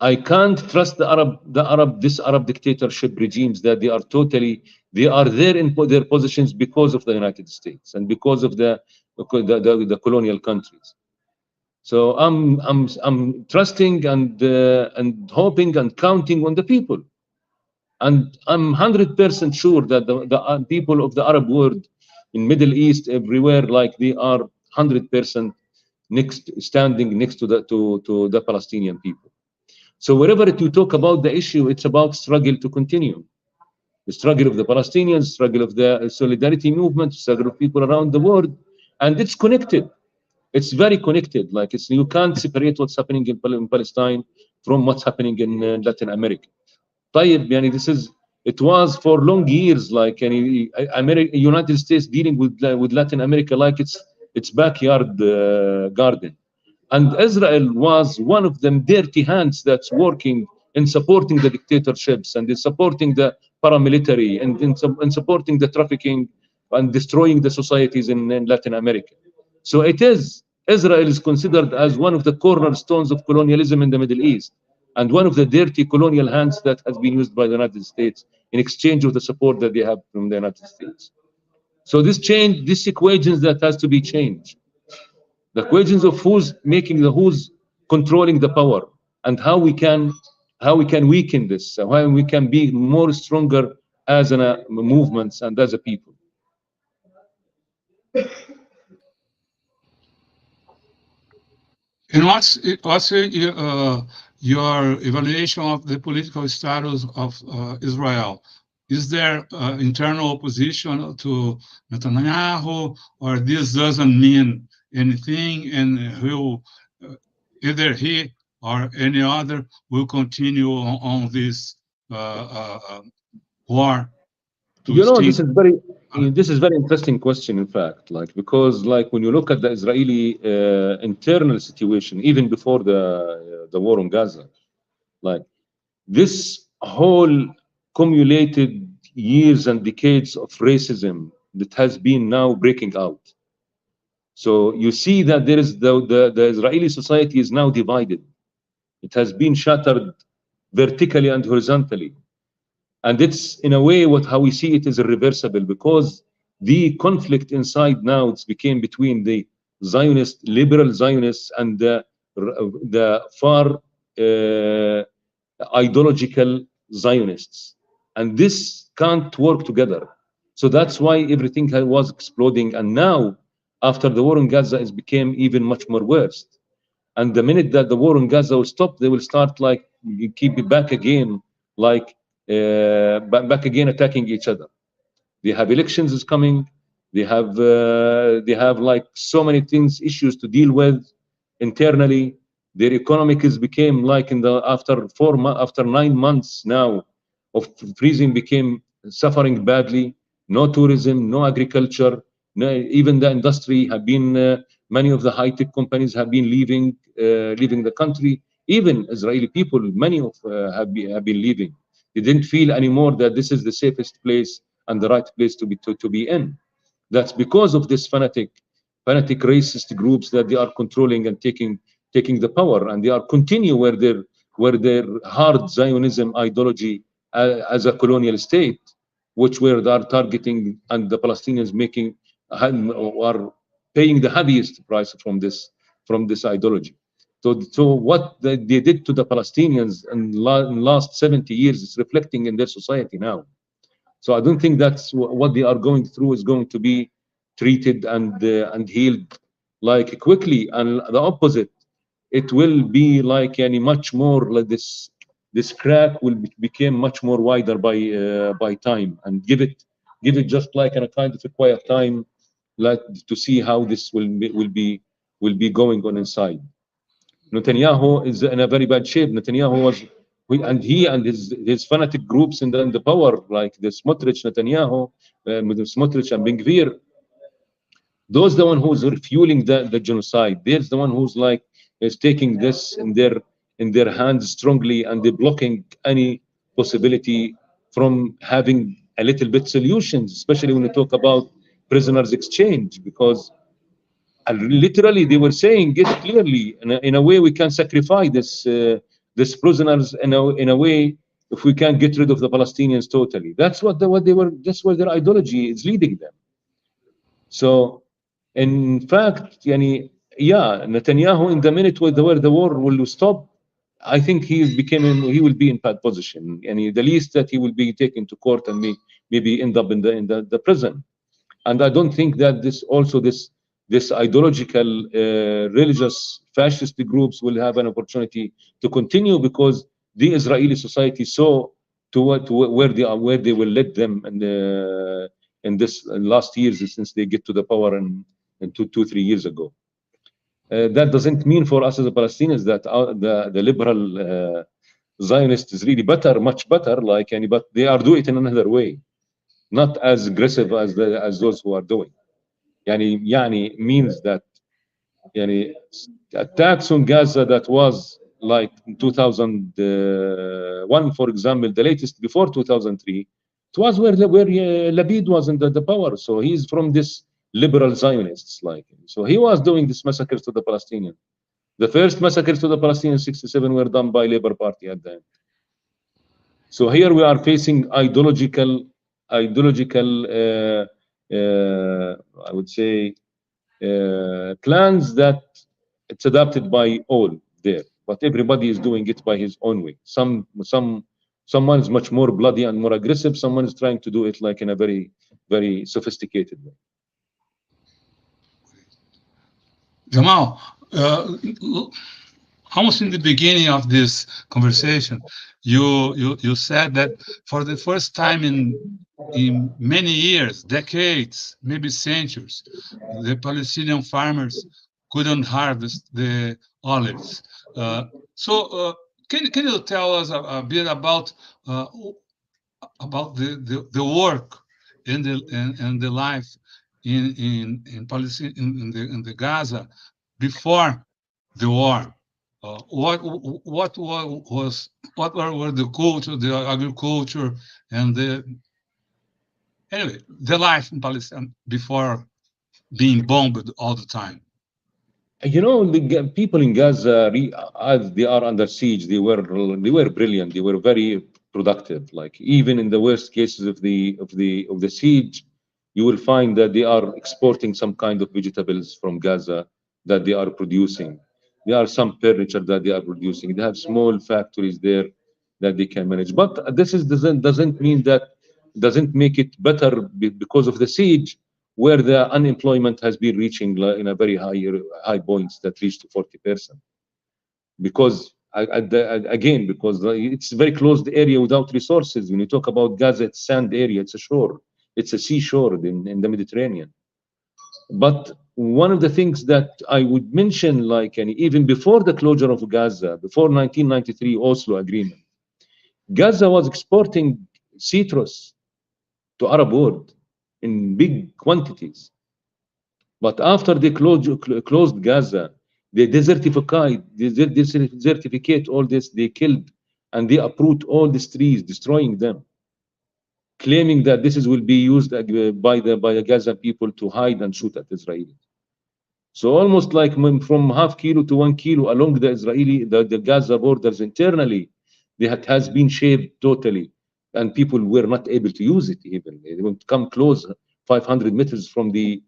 I can't trust this Arab dictatorship regimes, that they are there in their positions because of the United States and because of the colonial countries. So I'm trusting and hoping and counting on the people, and I'm 100% sure that the people of the Arab world, in Middle East, everywhere, like, they are 100% standing next to the Palestinian people. So wherever you talk about the issue, it's about struggle to continue. The struggle of the Palestinians, struggle of the solidarity movement, struggle of people around the world, and it's connected. It's very connected. Like, you can't separate what's happening in Palestine from what's happening in Latin America. It was for long years, like, United States dealing with Latin America like its backyard garden. And Israel was one of them dirty hands that's working in supporting the dictatorships and in supporting the paramilitary and in supporting the trafficking and destroying the societies in Latin America. So Israel is considered as one of the cornerstones of colonialism in the Middle East, and one of the dirty colonial hands that has been used by the United States in exchange of the support that they have from the United States. So this equations that has to be changed. The equations of who's controlling the power, and how we can weaken this, how we can be more stronger as a movements and as a people. And what's your evaluation of the political status of Israel? Is there internal opposition to Netanyahu, or this doesn't mean anything, and either he or any other will continue on this war? This is very interesting question, in fact, like, because like when you look at the Israeli internal situation, even before the war on Gaza, like, this whole accumulated years and decades of racism that has been now breaking out. So you see that there is the Israeli society is now divided. It has been shattered vertically and horizontally. And it's, in a way, how we see it is irreversible, because the conflict inside now, it's became between the Zionist, liberal Zionists, and the far ideological Zionists. And this can't work together. So that's why everything was exploding. And now, after the war in Gaza, it became even much more worse. And the minute that the war in Gaza will stop, they will start like keep it back again, like back again attacking each other. They have elections is coming. They have like so many things, issues to deal with internally. Their economic is became like in the after 9 months now of freezing, became suffering badly. No tourism, no agriculture, no, even the industry have been many of the high-tech companies have been leaving the country. Even Israeli people, many of have been leaving. They didn't feel anymore that this is the safest place and the right place to be in. That's because of this fanatic racist groups that they are controlling and taking the power, and they are continue where their hard Zionism ideology as a colonial state, which where they are targeting, and the Palestinians are paying the heaviest price from this ideology. So what they did to the Palestinians in last 70 years is reflecting in their society now. So I don't think that's what they are going through is going to be treated and healed like quickly. And the opposite, it will be like any much more like this crack will become much more wider by time, and give it just like in a kind of a quiet time, like to see how this will be going on inside. Netanyahu is in a very bad shape. Netanyahu was, and he and his fanatic groups in the power, like the Smotrich, Netanyahu, Smotrich and Ben Gvir, those the one who's fueling the genocide. There's the one who's like is taking this in their hands strongly, and they're blocking any possibility from having a little bit solutions, especially when we talk about prisoners exchange, because literally they were saying it clearly in a way we can sacrifice this prisoners in a way if we can get rid of the Palestinians totally. That's what they were. That's where their ideology is leading them. So in fact, Netanyahu, in the minute where the war will stop, I think he will be in bad position. And the least that he will be taken to court and maybe end up in the prison. And I don't think that this ideological religious fascist groups will have an opportunity to continue, because the Israeli society saw to where they will let them in this last years since they get to the power in 2-3 years ago. That doesn't mean for us as a Palestinians that the liberal Zionist is really better, much better, but they are doing it in another way, not as aggressive as those who are doing. Yani means that attacks on Gaza that was like in 2001, for example, the latest before 2003, it was where Lapid was in the power. So he's from this liberal Zionists, so he was doing this massacres to the Palestinians. The first massacres to the Palestinians, 67, were done by Labour Party at the end. So here we are facing ideological, I would say, plans that it's adopted by all there, but everybody is doing it by his own way. Someone is much more bloody and more aggressive. Someone is trying to do it like in a very, very sophisticated way. Jamal, almost in the beginning of this conversation, you said that for the first time in many years, decades, maybe centuries, the Palestinian farmers couldn't harvest the olives. So can you tell us a bit about the work and the life in Palestine, in the Gaza before the war? What were the culture, the agriculture, and the life in Palestine before being bombed all the time? You know, the people in Gaza, as they are under siege, they were brilliant. They were very productive. Like even in the worst cases of the siege, you will find that they are exporting some kind of vegetables from Gaza that they are producing. There are some furniture that they are producing. They have small factories there that they can manage. But this doesn't mean that, doesn't make it better because of the siege, where the unemployment has been reaching in a very high points that reach to 40%. Because again, because it's a very closed area without resources. When you talk about Gaza, it's sand area, it's a shore, it's a seashore in the Mediterranean. But one of the things that I would mention, like, and even before the closure of Gaza, before 1993 Oslo Agreement, Gaza was exporting citrus to Arab world in big quantities. But after they closed Gaza, they desertificate all this, they killed and they uproot all these trees, destroying them, claiming that this will be used by the Gaza people to hide and shoot at Israelis. So almost like from half kilo to 1 kilo along the Gaza borders internally, that has been shaved totally, and people were not able to use it even. They would come close 500 meters from the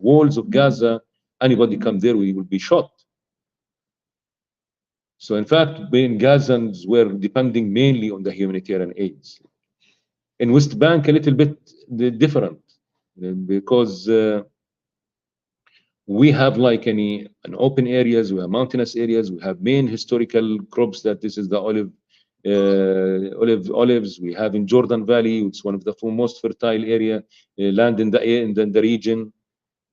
walls of Gaza. Anybody come there, we will be shot. So in fact, Gazans were depending mainly on the humanitarian aids. In West Bank, a little bit different, because we have like an open areas, we have mountainous areas, we have main historical crops, that this is the olives. We have in Jordan Valley, it's one of the most fertile area land in the region.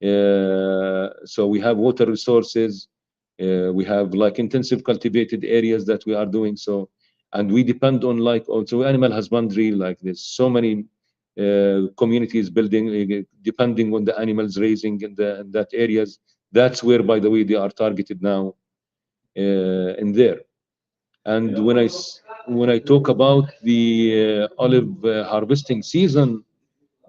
So we have water resources. We have like intensive cultivated areas that we are doing so, and we depend on like also animal husbandry. Like there's so many communities building depending on the animals raising in that areas. That's where, by the way, they are targeted now in there. And when I talk about the olive harvesting season,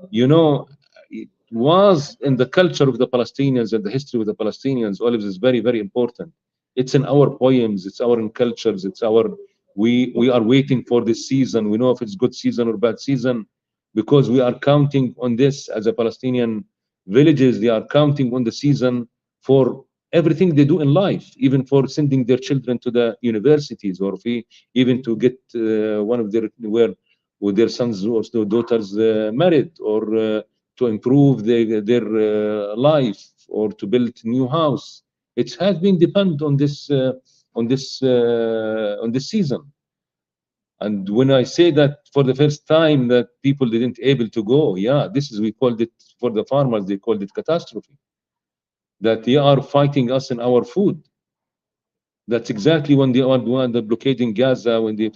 you know, it was in the culture of the Palestinians and the history of the Palestinians, olives is very, very important. It's in our poems, it's our cultures, it's our, we are waiting for this season. We know if it's good season or bad season, because we are counting on this as a Palestinian villages. They are counting on the season for everything they do in life, even for sending their children to the universities, or even to get one of their sons or daughters married, or to improve their life, or to build new house. It has been depend on this season. And when I say that for the first time that people didn't able to go, yeah, this is, we called it, for the farmers, they called it catastrophe. That they are fighting us in our food. That's exactly when they are the blockading Gaza, when they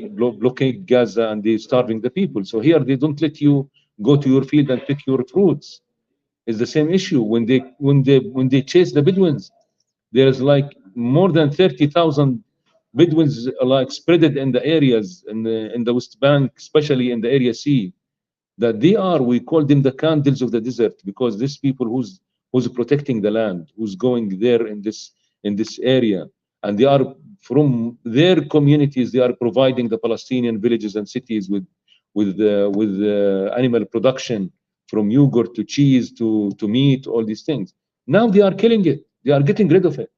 blockade Gaza and they starving the people. So here they don't let you go to your field and pick your fruits. It's the same issue when they chase the Bedouins. There's like more than 30,000 Bedouins like spreaded in the areas in the West Bank, especially in the Area C, that they are, we call them the candles of the desert, because these people who's protecting the land, who's going there in this area, and they are from their communities, they are providing the Palestinian villages and cities with animal production, from yogurt to cheese to meat, all these things. Now they are killing it. They are getting rid of it.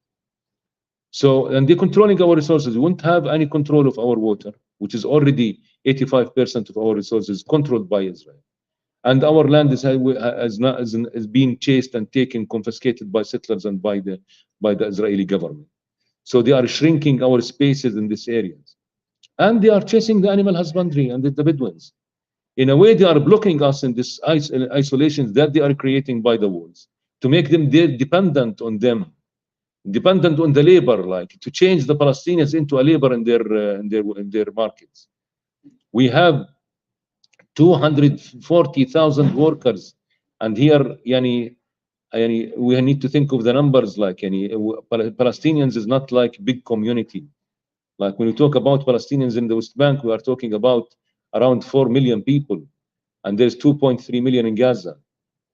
So, and they're controlling our resources. We won't have any control of our water, which is already 85% of our resources controlled by Israel. And our land is being chased and taken, confiscated by settlers and by the Israeli government. So they are shrinking our spaces in these areas. And they are chasing the animal husbandry and the Bedouins. In a way, they are blocking us in this isolation that they are creating by the walls, to make them dependent on them, dependent on the labor, like to change the Palestinians into a labor in their markets. We have 240,000 workers, and here, we need to think of the numbers. Like, Palestinians is not like big community. Like when we talk about Palestinians in the West Bank, we are talking about around 4 million people, and there's 2.3 million in Gaza.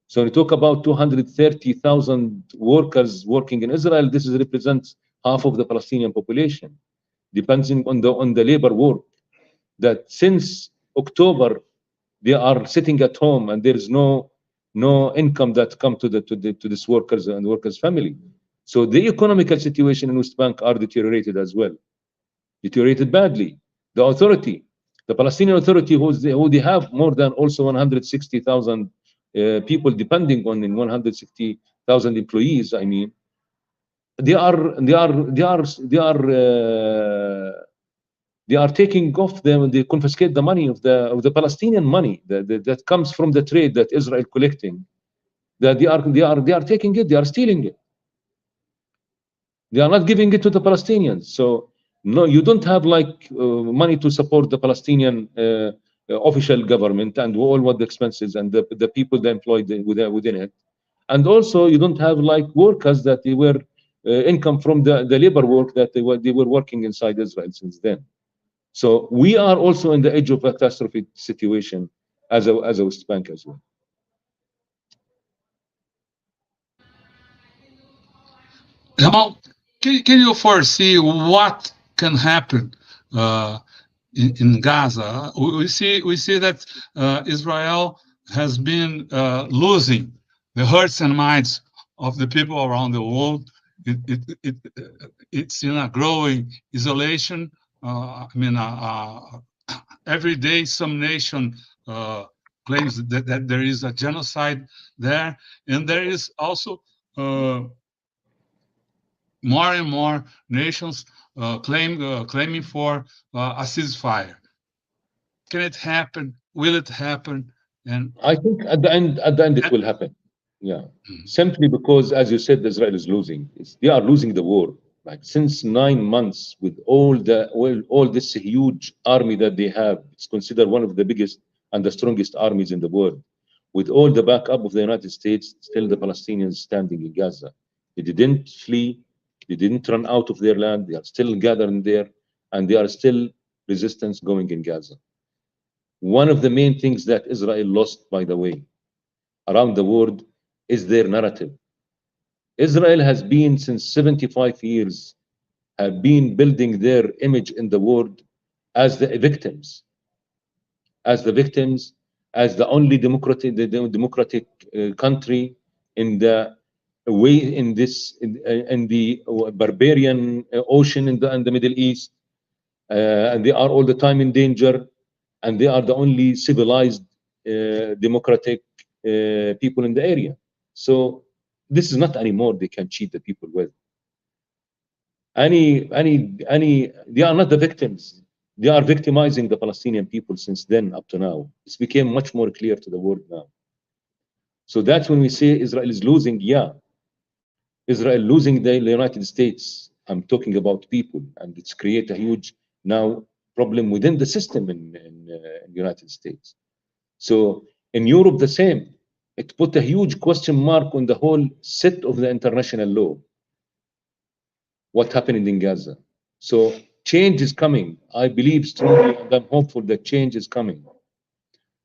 So when you talk about 230,000 workers working in Israel, this represents half of the Palestinian population, depending on the labor work. That since October, they are sitting at home and there is no income that come to this workers and workers' family. So the economical situation in West Bank are deteriorated as well, deteriorated badly. The authority, the Palestinian Authority, who they have more than also 160,000 people depending on, in 160,000 employees. I mean, they are taking off them. They confiscate the money of the Palestinian money that comes from the trade that Israel collecting. That they are taking it. They are stealing it. They are not giving it to the Palestinians. So no, you don't have like money to support the Palestinian official government and all what the expenses and the people they employed within it. And also you don't have like workers that they were income from the labor work that they were working inside Israel since then. So we are also in the edge of a catastrophic situation as a West Bank as well. Jamal, can you foresee what can happen in Gaza? We see that Israel has been losing the hearts and minds of the people around the world. It's in a growing isolation. I mean, every day some nation claims that there is a genocide there, and there is also more and more nations claiming for a ceasefire. Can it happen? Will it happen? And I think at the end it will happen. Yeah, simply because, as you said, Israel is losing. They are losing the war. Like since 9 months, with all this huge army that they have, it's considered one of the biggest and the strongest armies in the world. With all the backup of the United States, still the Palestinians standing in Gaza. They didn't flee. They didn't run out of their land. They are still gathering there, and they are still resistance going in Gaza. One of the main things that Israel lost, by the way, around the world is their narrative. Israel has been, since 75 years, have been building their image in the world as the victims, as the only democratic country in the barbarian ocean in the Middle East, and they are all the time in danger, and they are the only civilized democratic people in the area. So this is not anymore they can cheat the people with. They are not the victims. They are victimizing the Palestinian people since then up to now. It's became much more clear to the world now. So that's when we say Israel is losing. Yeah, Israel losing the United States. I'm talking about people, and it's create a huge now problem within the system in the United States. So in Europe, the same. It put a huge question mark on the whole set of the international law. What happened in Gaza? So change is coming. I believe strongly, and I'm hopeful that change is coming.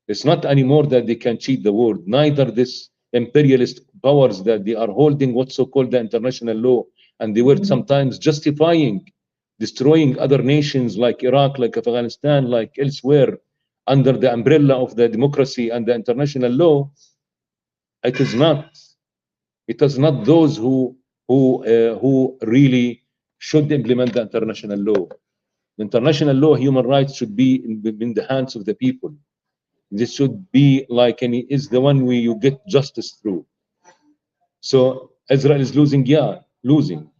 It's not anymore that they can cheat the world. Neither this imperialist powers that they are holding what's so-called the international law, and they were sometimes justifying destroying other nations like Iraq, like Afghanistan, like elsewhere, under the umbrella of the democracy and the international law. It is not those who really should implement the international law. The international law, human rights should be in the hands of the people. This should be like is the one where you get justice through. So Israel is losing, yeah, losing.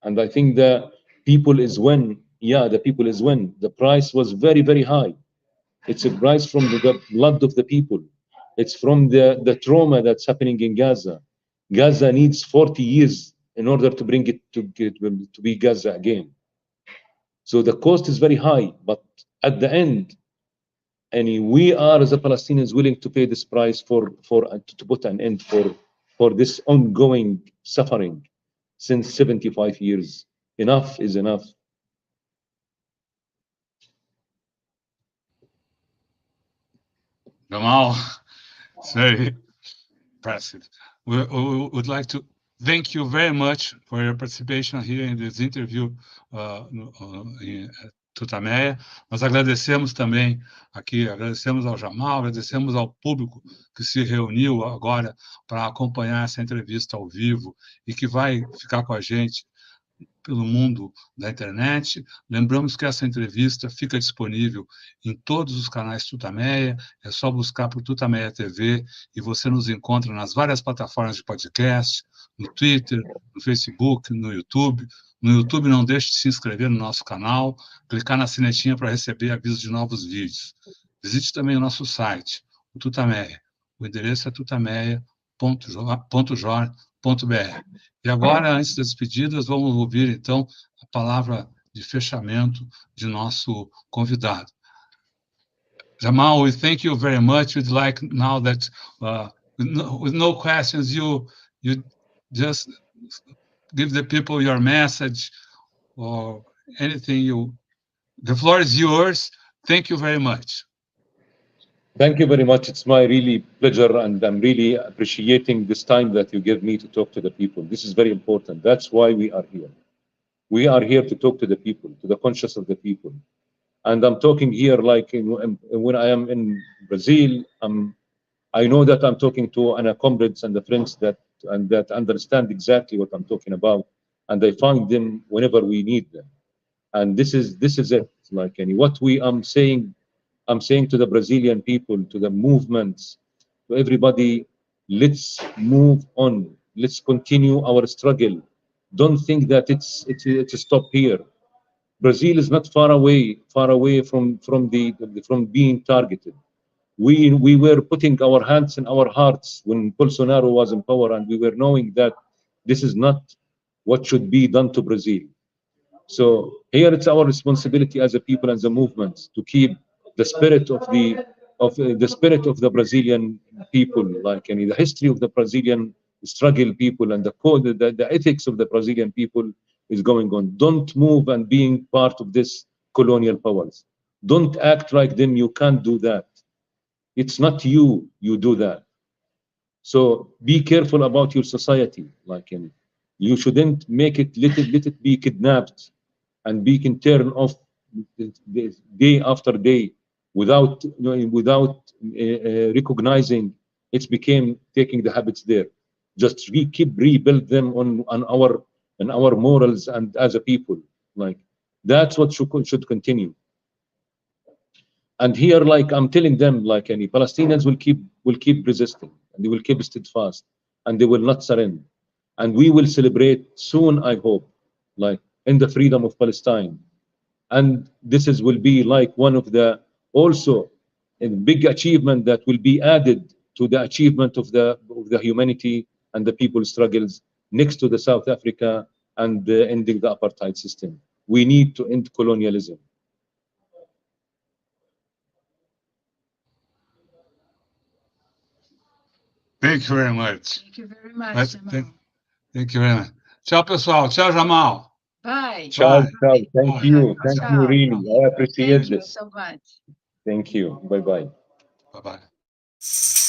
And I think the people is when, yeah, the people is when. The price was very, very high. It's a price from the blood of the people. It's from the trauma that's happening in Gaza. Gaza needs 40 years in order to bring it to be Gaza again. So the cost is very high, but at the end, we are as a Palestinians willing to pay this price to put an end for this ongoing suffering since 75 years. Enough is enough. Jamal, it's impressive. We would like to thank you very much for your participation here in this interview in TUTAMÉIA. Nós agradecemos também aqui, agradecemos ao Jamal, agradecemos ao público que se reuniu agora para acompanhar essa entrevista ao vivo e que vai ficar com a gente pelo mundo da internet. Lembramos que essa entrevista fica disponível em todos os canais TUTAMÉIA, é só buscar por TUTAMÉIA TV e você nos encontra nas várias plataformas de podcast, no Twitter, no Facebook, no YouTube. No YouTube, não deixe de se inscrever no nosso canal, clicar na sinetinha para receber avisos de novos vídeos. Visite também o nosso site, o TUTAMÉIA. O endereço é tutameia.jor.br. E agora, antes das despedidas, vamos ouvir, então, a palavra de fechamento de nosso convidado. Jamal, we thank you very much. We'd like now that, with no questions, you just give the people your message or anything. The floor is yours. Thank you very much. Thank you very much. It's my really pleasure, and I'm really appreciating this time that you give me to talk to the people. This is very important. That's why we are here. We are here to talk to the people, to the conscience of the people. And I'm talking here like when I am in Brazil, I know that I'm talking to comrades and the friends that understand exactly what I'm talking about, and I find them whenever we need them. And this is it. Like what I'm saying to the Brazilian people, to the movements, to everybody, let's move on. Let's continue our struggle. Don't think that it's a stop here. Brazil is not far away from being targeted. We were putting our hands in our hearts when Bolsonaro was in power, and we were knowing that this is not what should be done to Brazil. So here it's our responsibility as a people and the movements to keep the spirit of the Brazilian people, like the history of the Brazilian struggle people and the ethics of the Brazilian people is going on. Don't move and being part of this colonial powers. Don't act like them. You can't do that. It's not you do that. So be careful about your society. Like you shouldn't make it let it be kidnapped and be turned off day after day without recognizing it became taking the habits there. Just keep rebuild them on our morals and as a people. Like that's what should continue. And here, like I'm telling them, like any Palestinians will keep resisting, and they will keep steadfast, and they will not surrender. And we will celebrate soon, I hope, like in the freedom of Palestine. And this will be like one of the also a big achievement that will be added to the achievement of the humanity and the people's struggles next to the South Africa and ending the apartheid system. We need to end colonialism. Thank you very much. Thank you very much, Jamal. Thank you very much. Tchau, pessoal. Tchau, Jamal. Bye. Ciao, ciao. Thank you. Ciao. Thank you, really. I appreciate Thank you this. so much. Thank you. Bye-bye. Bye-bye.